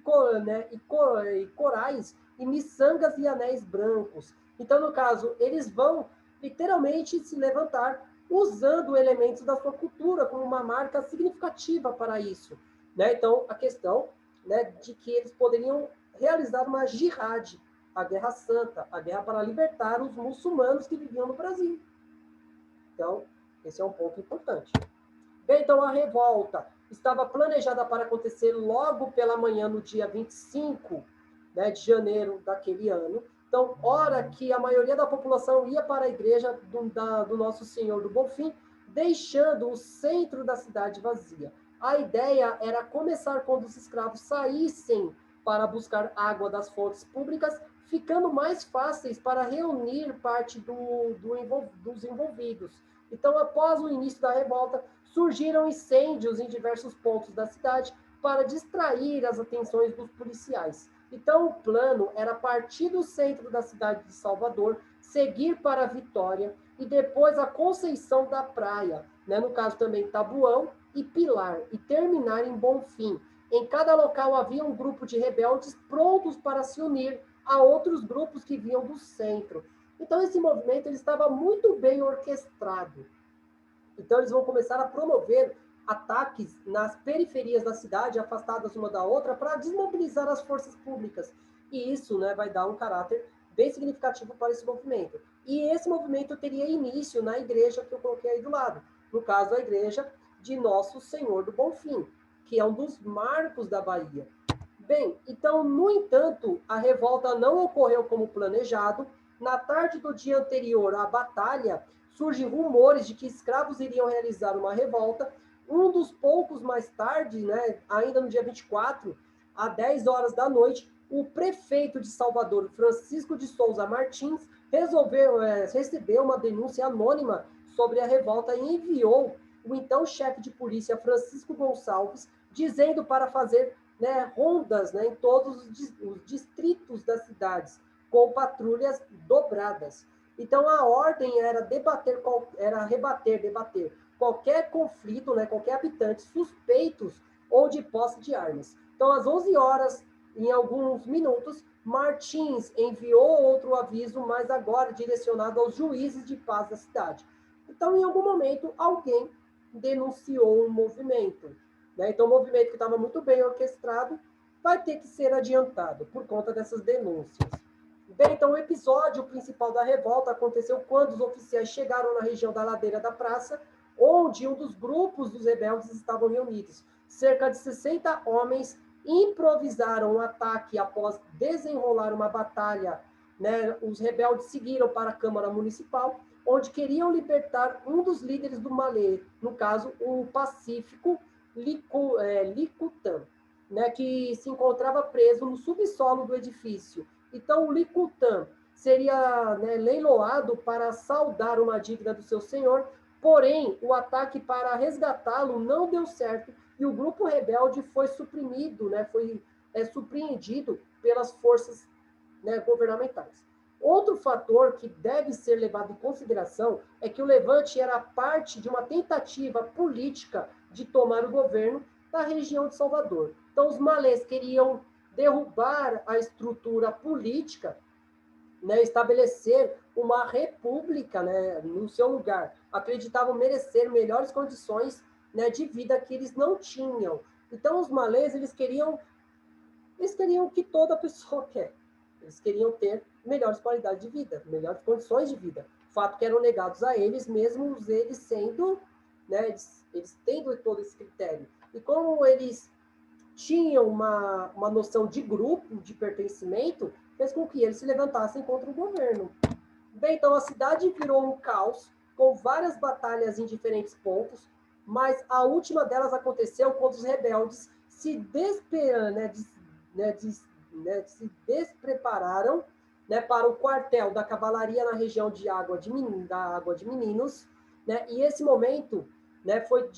S1: corais e miçangas e anéis brancos. Então, no caso, eles vão literalmente se levantar usando elementos da sua cultura como uma marca significativa para isso. Né? Então, a questão, né, de que eles poderiam realizar uma jihad, a Guerra Santa, a guerra para libertar os muçulmanos que viviam no Brasil. Então, esse é um ponto importante. Bem, então a revolta estava planejada para acontecer logo pela manhã, no dia 25, né, de janeiro daquele ano. Então, hora que a maioria da população ia para a igreja do Nosso Senhor do Bonfim, deixando o centro da cidade vazia. A ideia era começar quando os escravos saíssem para buscar água das fontes públicas, ficando mais fáceis para reunir parte dos envolvidos. Então, após o início da revolta, surgiram incêndios em diversos pontos da cidade para distrair as atenções dos policiais. Então, o plano era partir do centro da cidade de Salvador, seguir para a Vitória e depois a Conceição da Praia, né? No caso também Tabuão e Pilar, e terminar em Bonfim. Em cada local havia um grupo de rebeldes prontos para se unir a outros grupos que vinham do centro. Então, esse movimento ele estava muito bem orquestrado. Então, eles vão começar a promover ataques nas periferias da cidade, afastadas uma da outra, para desmobilizar as forças públicas. E isso, né, vai dar um caráter bem significativo para esse movimento. E esse movimento teria início na igreja que eu coloquei aí do lado. No caso, a igreja de Nosso Senhor do Bonfim, que é um dos marcos da Bahia. Bem, então, no entanto, a revolta não ocorreu como planejado. Na tarde do dia anterior à batalha, surgem rumores de que escravos iriam realizar uma revolta. Um dos poucos mais tarde, né, ainda no dia 24, às 10 horas da noite, o prefeito de Salvador, Francisco de Souza Martins, recebeu uma denúncia anônima sobre a revolta e enviou o então chefe de polícia, Francisco Gonçalves, dizendo para fazer, né, rondas, né, em todos os distritos das cidades, com patrulhas dobradas. Então, a ordem era debater qualquer conflito, né, qualquer habitante suspeitos ou de posse de armas. Então, às 11 horas, em alguns minutos, Martins enviou outro aviso, mas agora direcionado aos juízes de paz da cidade. Então, em algum momento, alguém denunciou um movimento. Né? Então, o movimento que estava muito bem orquestrado vai ter que ser adiantado por conta dessas denúncias. Bem, então, o episódio principal da revolta aconteceu quando os oficiais chegaram na região da ladeira da praça, onde um dos grupos dos rebeldes estavam reunidos. Cerca de 60 homens improvisaram um ataque após desenrolar uma batalha. Né? Os rebeldes seguiram para a Câmara Municipal, onde queriam libertar um dos líderes do Malê, no caso, o Pacífico Licutan. né, que se encontrava preso no subsolo do edifício. Então, o Licutã seria, né, leiloado para saldar uma dívida do seu senhor, porém, o ataque para resgatá-lo não deu certo e o grupo rebelde foi suprimido, né, foi surpreendido pelas forças, né, governamentais. Outro fator que deve ser levado em consideração é que o levante era parte de uma tentativa política de tomar o governo da região de Salvador. Então, os malês queriam derrubar a estrutura política, né, estabelecer uma república, né, no seu lugar. Acreditavam merecer melhores condições, né, de vida que eles não tinham. Então, os malês, eles queriam o que toda pessoa quer. Eles queriam ter melhores qualidades de vida, melhores condições de vida. Fato que eram negados a eles, mesmo eles sendo, né, eles tendo todo esse critério. E como eles tinham uma noção de grupo, de pertencimento, fez com que eles se levantassem contra o governo. Bem, então a cidade virou um caos, com várias batalhas em diferentes pontos, mas a última delas aconteceu quando os rebeldes se se desprepararam, né, para o quartel da cavalaria na região da Água de Meninos, né, e esse momento, né, foi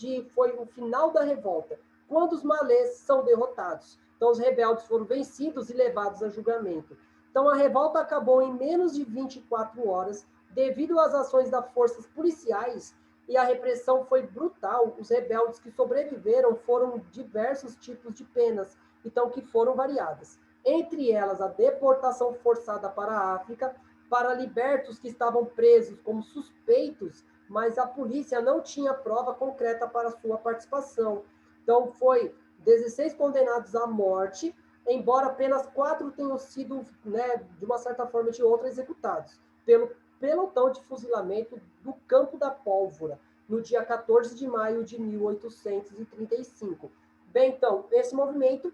S1: o final da revolta, quando os malês são derrotados. Então, os rebeldes foram vencidos e levados a julgamento. Então, a revolta acabou em menos de 24 horas, devido às ações das forças policiais, e a repressão foi brutal. Os rebeldes que sobreviveram foram diversos tipos de penas, então que foram variadas. Entre elas, a deportação forçada para a África, para libertos que estavam presos como suspeitos, mas a polícia não tinha prova concreta para sua participação. Então, foi 16 condenados à morte, embora apenas 4 tenham sido, né, de uma certa forma ou de outra, executados, pelo pelotão de fuzilamento do Campo da Pólvora, no dia 14 de maio de 1835. Bem, então, esse movimento,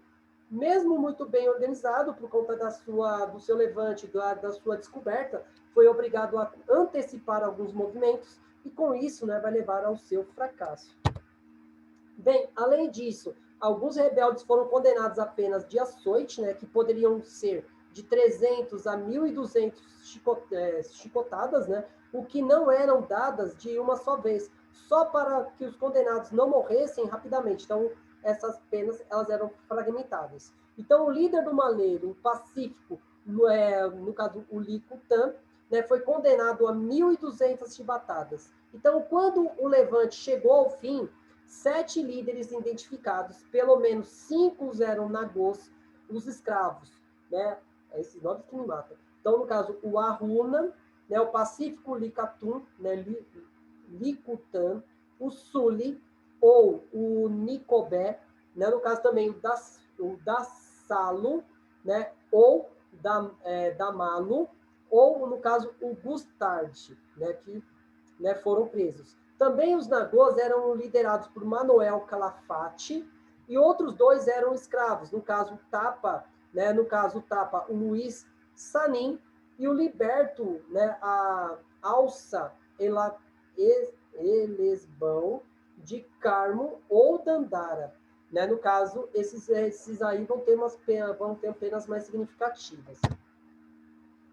S1: mesmo muito bem organizado, por conta do seu levante, da sua descoberta, foi obrigado a antecipar alguns movimentos, e com isso, né, vai levar ao seu fracasso. Bem, além disso, alguns rebeldes foram condenados a penas de açoite, né, que poderiam ser de 300 a 1.200 chicotadas, né, o que não eram dadas de uma só vez, só para que os condenados não morressem rapidamente. Então, essas penas elas eram fragmentadas. Então, o líder do maleiro, o Pacífico, no caso o Licutã, né, foi condenado a 1.200 chibatadas. Então, quando o levante chegou ao fim, 7 líderes identificados, pelo menos 5 eram nagôs, os escravos, né? É esses nomes que me matam. Então, no caso, o Aruna, né, o Pacífico Licatum, né, Licutã, o Suli, ou o Nicobé, né, no caso também o Dassalo, né, ou Damalo, ou, no caso, o Gustard, né, que, né, foram presos. Também os nagôs eram liderados por Manuel Calafate, e outros 2 eram escravos, no caso Tapa, o Luiz Sanin, e o liberto, né, a Alça Elesbão de Carmo ou Dandara. Né? No caso, esses aí vão ter penas mais significativas.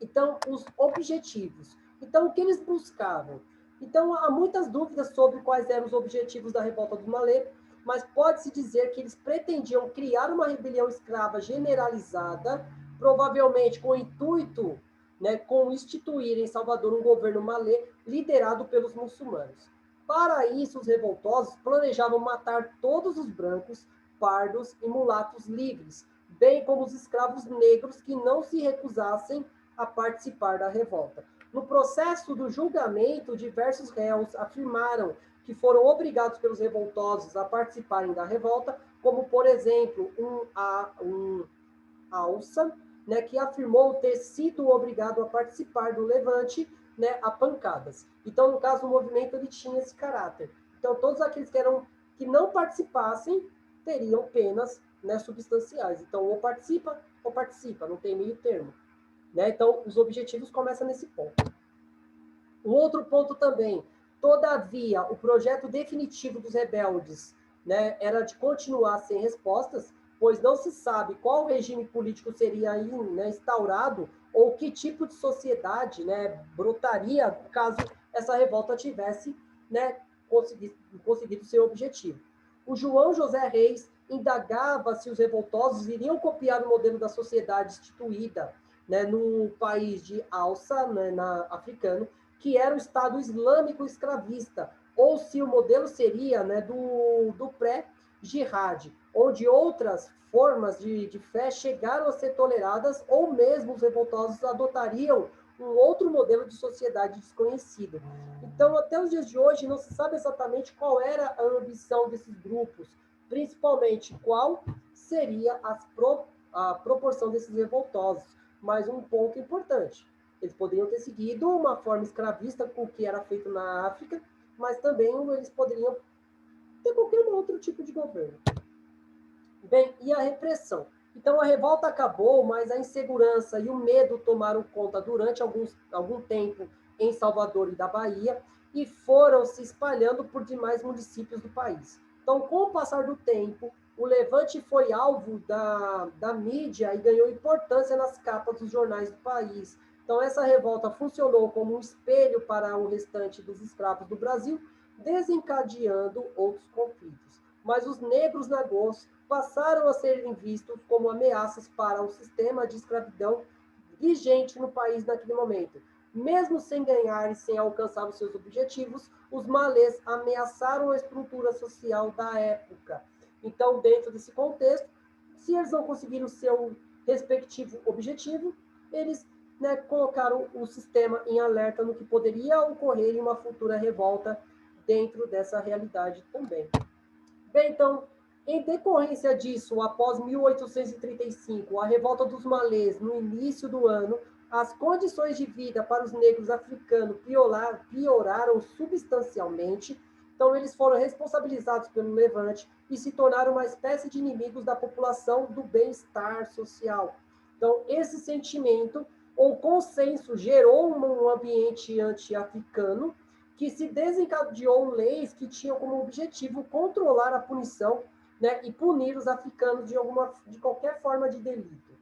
S1: Então, os objetivos. Então, o que eles buscavam? Então, há muitas dúvidas sobre quais eram os objetivos da revolta do Malê, mas pode-se dizer que eles pretendiam criar uma rebelião escrava generalizada, provavelmente com o intuito, né, com instituir em Salvador um governo malê liderado pelos muçulmanos. Para isso, os revoltosos planejavam matar todos os brancos, pardos e mulatos livres, bem como os escravos negros que não se recusassem a participar da revolta. No processo do julgamento, diversos réus afirmaram que foram obrigados pelos revoltosos a participarem da revolta, como, por exemplo, um Alça, né, que afirmou ter sido obrigado a participar do levante, né, a pancadas. Então, no caso, o movimento ele tinha esse caráter. Então, todos aqueles que não participassem teriam penas, né, substanciais. Então, ou participa, não tem meio termo. Né? Então, os objetivos começam nesse ponto. Um outro ponto também, todavia, o projeto definitivo dos rebeldes, né, era de continuar sem respostas, pois não se sabe qual regime político seria aí, né, instaurado ou que tipo de sociedade, né, brotaria caso essa revolta tivesse, né, conseguido seu objetivo. O João José Reis indagava se os revoltosos iriam copiar o modelo da sociedade instituída, né, no país de Alça, né, africano, que era o Estado Islâmico escravista, ou se o modelo seria, né, do pré-jihad, onde outras formas de fé chegaram a ser toleradas, ou mesmo os revoltosos adotariam um outro modelo de sociedade desconhecido. Então, até os dias de hoje, não se sabe exatamente qual era a ambição desses grupos, principalmente qual seria a proporção desses revoltosos. Mas um ponto importante, eles poderiam ter seguido uma forma escravista com o que era feito na África, mas também eles poderiam ter qualquer outro tipo de governo. Bem, e a repressão? Então, a revolta acabou, mas a insegurança e o medo tomaram conta durante algum tempo em Salvador e da Bahia e foram se espalhando por demais municípios do país. Então, com o passar do tempo, o levante foi alvo da mídia e ganhou importância nas capas dos jornais do país. Então, essa revolta funcionou como um espelho para o restante dos escravos do Brasil, desencadeando outros conflitos. Mas os negros nagôs passaram a serem vistos como ameaças para o sistema de escravidão vigente no país naquele momento. Mesmo sem ganhar e sem alcançar os seus objetivos, os malês ameaçaram a estrutura social da época. Então, dentro desse contexto, se eles não conseguiram o seu respectivo objetivo, eles, né, colocaram o sistema em alerta no que poderia ocorrer em uma futura revolta dentro dessa realidade também. Bem, então, em decorrência disso, após 1835, a revolta dos malês, no início do ano, as condições de vida para os negros africanos pioraram substancialmente. Então, eles foram responsabilizados pelo levante e se tornaram uma espécie de inimigos da população do bem-estar social. Então, esse sentimento ou consenso gerou um ambiente anti-africano que se desencadeou leis que tinham como objetivo controlar a punição, né, e punir os africanos de qualquer forma de delito.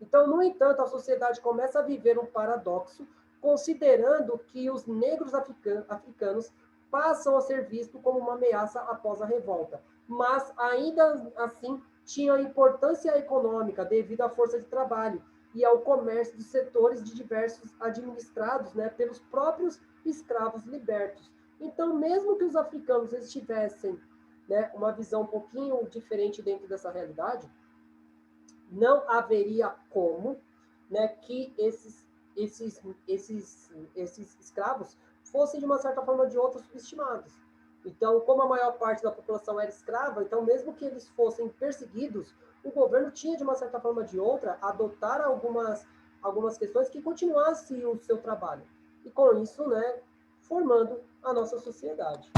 S1: Então, no entanto, a sociedade começa a viver um paradoxo, considerando que os negros africanos passam a ser vistos como uma ameaça após a revolta, mas ainda assim tinham importância econômica devido à força de trabalho e ao comércio dos setores de diversos administrados, né, pelos próprios escravos libertos. Então, mesmo que os africanos eles tivessem, né, uma visão um pouquinho diferente dentro dessa realidade, não haveria como, né, que esses escravos fossem, de uma certa forma ou de outra, subestimados. Então, como a maior parte da população era escrava, então, mesmo que eles fossem perseguidos, o governo tinha, de uma certa forma ou de outra, adotar algumas questões que continuassem o seu trabalho. E, com isso, né, formando a nossa sociedade.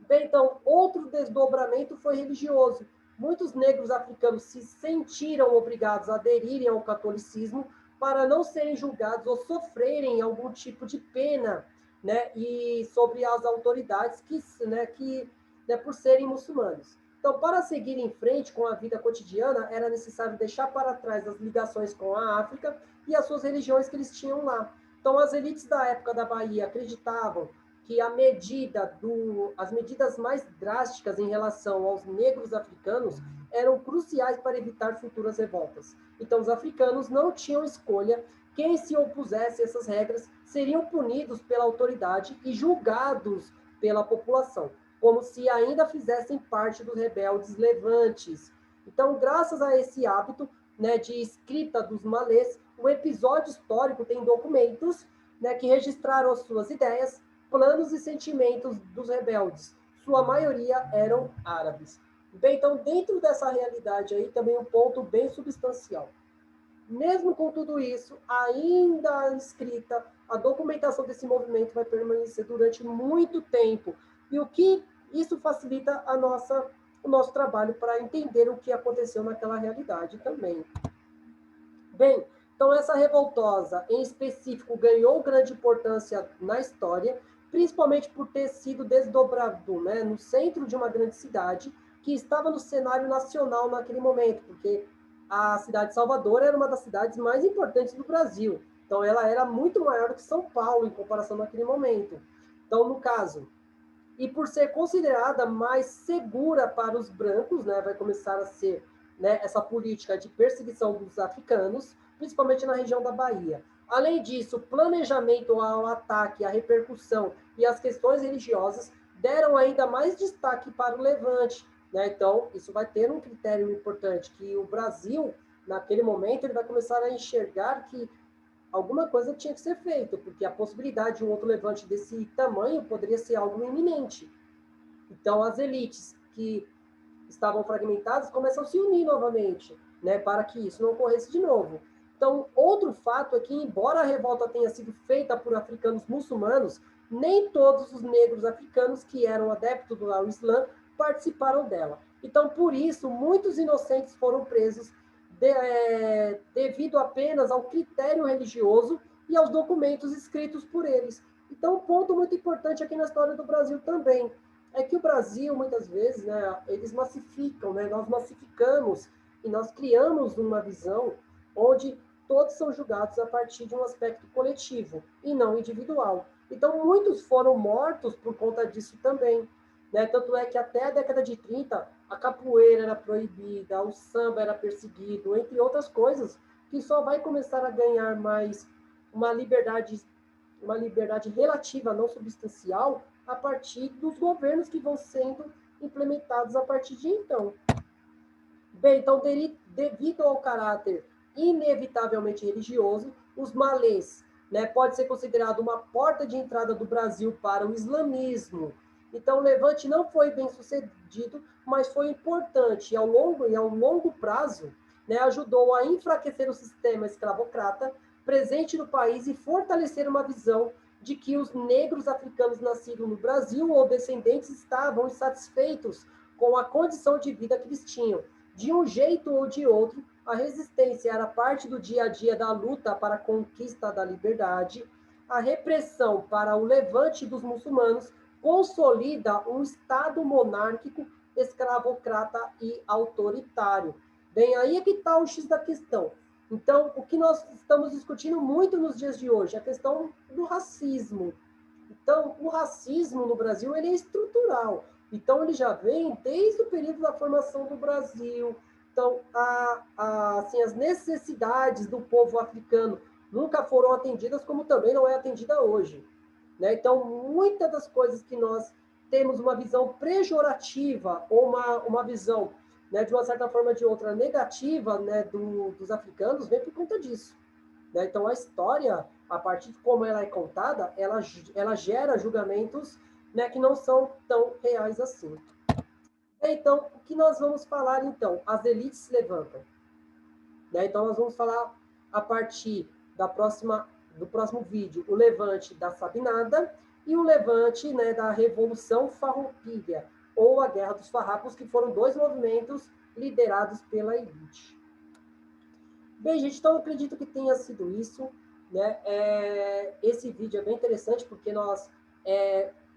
S1: Bem, então, outro desdobramento foi religioso. Muitos negros africanos se sentiram obrigados a aderirem ao catolicismo para não serem julgados ou sofrerem algum tipo de pena, né, e sobre as autoridades que por serem muçulmanos. Então, para seguir em frente com a vida cotidiana, era necessário deixar para trás as ligações com a África e as suas religiões que eles tinham lá. Então, as elites da época da Bahia acreditavam que as medidas mais drásticas em relação aos negros africanos eram cruciais para evitar futuras revoltas. Então, os africanos não tinham escolha. Quem se opusesse a essas regras seriam punidos pela autoridade e julgados pela população, como se ainda fizessem parte dos rebeldes levantes. Então, graças a esse hábito, né, de escrita dos malês, o episódio histórico tem documentos, né, que registraram as suas ideias, planos e sentimentos dos rebeldes. Sua maioria eram árabes. Bem, então, dentro dessa realidade aí, também um ponto bem substancial. Mesmo com tudo isso, ainda escrita, a documentação desse movimento vai permanecer durante muito tempo. E o que isso facilita o nosso trabalho para entender o que aconteceu naquela realidade também. Bem, então essa revoltosa, em específico, ganhou grande importância na história, principalmente por ter sido desdobrado, né, no centro de uma grande cidade, que estava no cenário nacional naquele momento, porque a cidade de Salvador era uma das cidades mais importantes do Brasil. Então, ela era muito maior que São Paulo em comparação naquele momento. Então, no caso, e por ser considerada mais segura para os brancos, né, vai começar a ser, né, essa política de perseguição dos africanos, principalmente na região da Bahia. Além disso, o planejamento ao ataque, a repercussão e as questões religiosas deram ainda mais destaque para o Levante. Né? Então, isso vai ter um critério importante, que o Brasil, naquele momento, ele vai começar a enxergar que alguma coisa tinha que ser feita, porque a possibilidade de um outro levante desse tamanho poderia ser algo iminente. Então, as elites que estavam fragmentadas começam a se unir novamente, né, para que isso não ocorresse de novo. Então, outro fato é que, embora a revolta tenha sido feita por africanos muçulmanos, nem todos os negros africanos que eram adeptos do Islã participaram dela. Então, por isso, muitos inocentes foram presos devido apenas ao critério religioso e aos documentos escritos por eles. Então, um ponto muito importante aqui na história do Brasil também é que o Brasil, muitas vezes, né, eles massificam, né, nós massificamos e nós criamos uma visão onde todos são julgados a partir de um aspecto coletivo e não individual. Então, muitos foram mortos por conta disso também. Né? Tanto é que até a década de 30, a capoeira era proibida, o samba era perseguido, entre outras coisas, que só vai começar a ganhar mais uma liberdade relativa, não substancial, a partir dos governos que vão sendo implementados a partir de então. Bem, então, devido ao caráter inevitavelmente religioso, os malês, né, pode ser considerado uma porta de entrada do Brasil para o islamismo. Então, o levante não foi bem sucedido, mas foi importante e ao longo prazo, né, ajudou a enfraquecer o sistema escravocrata presente no país e fortalecer uma visão de que os negros africanos nascidos no Brasil ou descendentes estavam insatisfeitos com a condição de vida que eles tinham. De um jeito ou de outro, a resistência era parte do dia a dia da luta para a conquista da liberdade. A repressão para o levante dos muçulmanos consolida um Estado monárquico, escravocrata e autoritário. Bem, aí é que está o X da questão. Então, o que nós estamos discutindo muito nos dias de hoje é a questão do racismo. Então, o racismo no Brasil ele é estrutural. Então, ele já vem desde o período da formação do Brasil. Então, assim, as necessidades do povo africano nunca foram atendidas, como também não é atendida hoje. Né? Então, muitas das coisas que nós temos uma visão pejorativa ou uma visão, né, de uma certa forma ou de outra, negativa, né, dos africanos, vem por conta disso. Né? Então, a história, a partir de como ela é contada, ela gera julgamentos, né, que não são tão reais assim. Então, o que nós vamos falar, então? As elites se levantam. Né? Então, nós vamos falar a partir do próximo vídeo, o levante da Sabinada e o levante, né, da Revolução Farroupilha, ou a Guerra dos Farrapos, que foram dois movimentos liderados pela elite. Bem, gente, então eu acredito que tenha sido isso. Né? Esse vídeo é bem interessante porque nós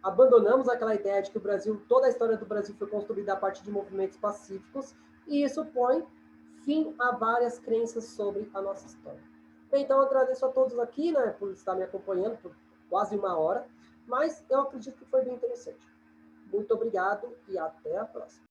S1: abandonamos aquela ideia de que o Brasil, toda a história do Brasil foi construída a partir de movimentos pacíficos, e isso põe fim a várias crenças sobre a nossa história. Bem, então eu agradeço a todos aqui, né, por estar me acompanhando por quase 1 hora, mas eu acredito que foi bem interessante. Muito obrigado e até a próxima.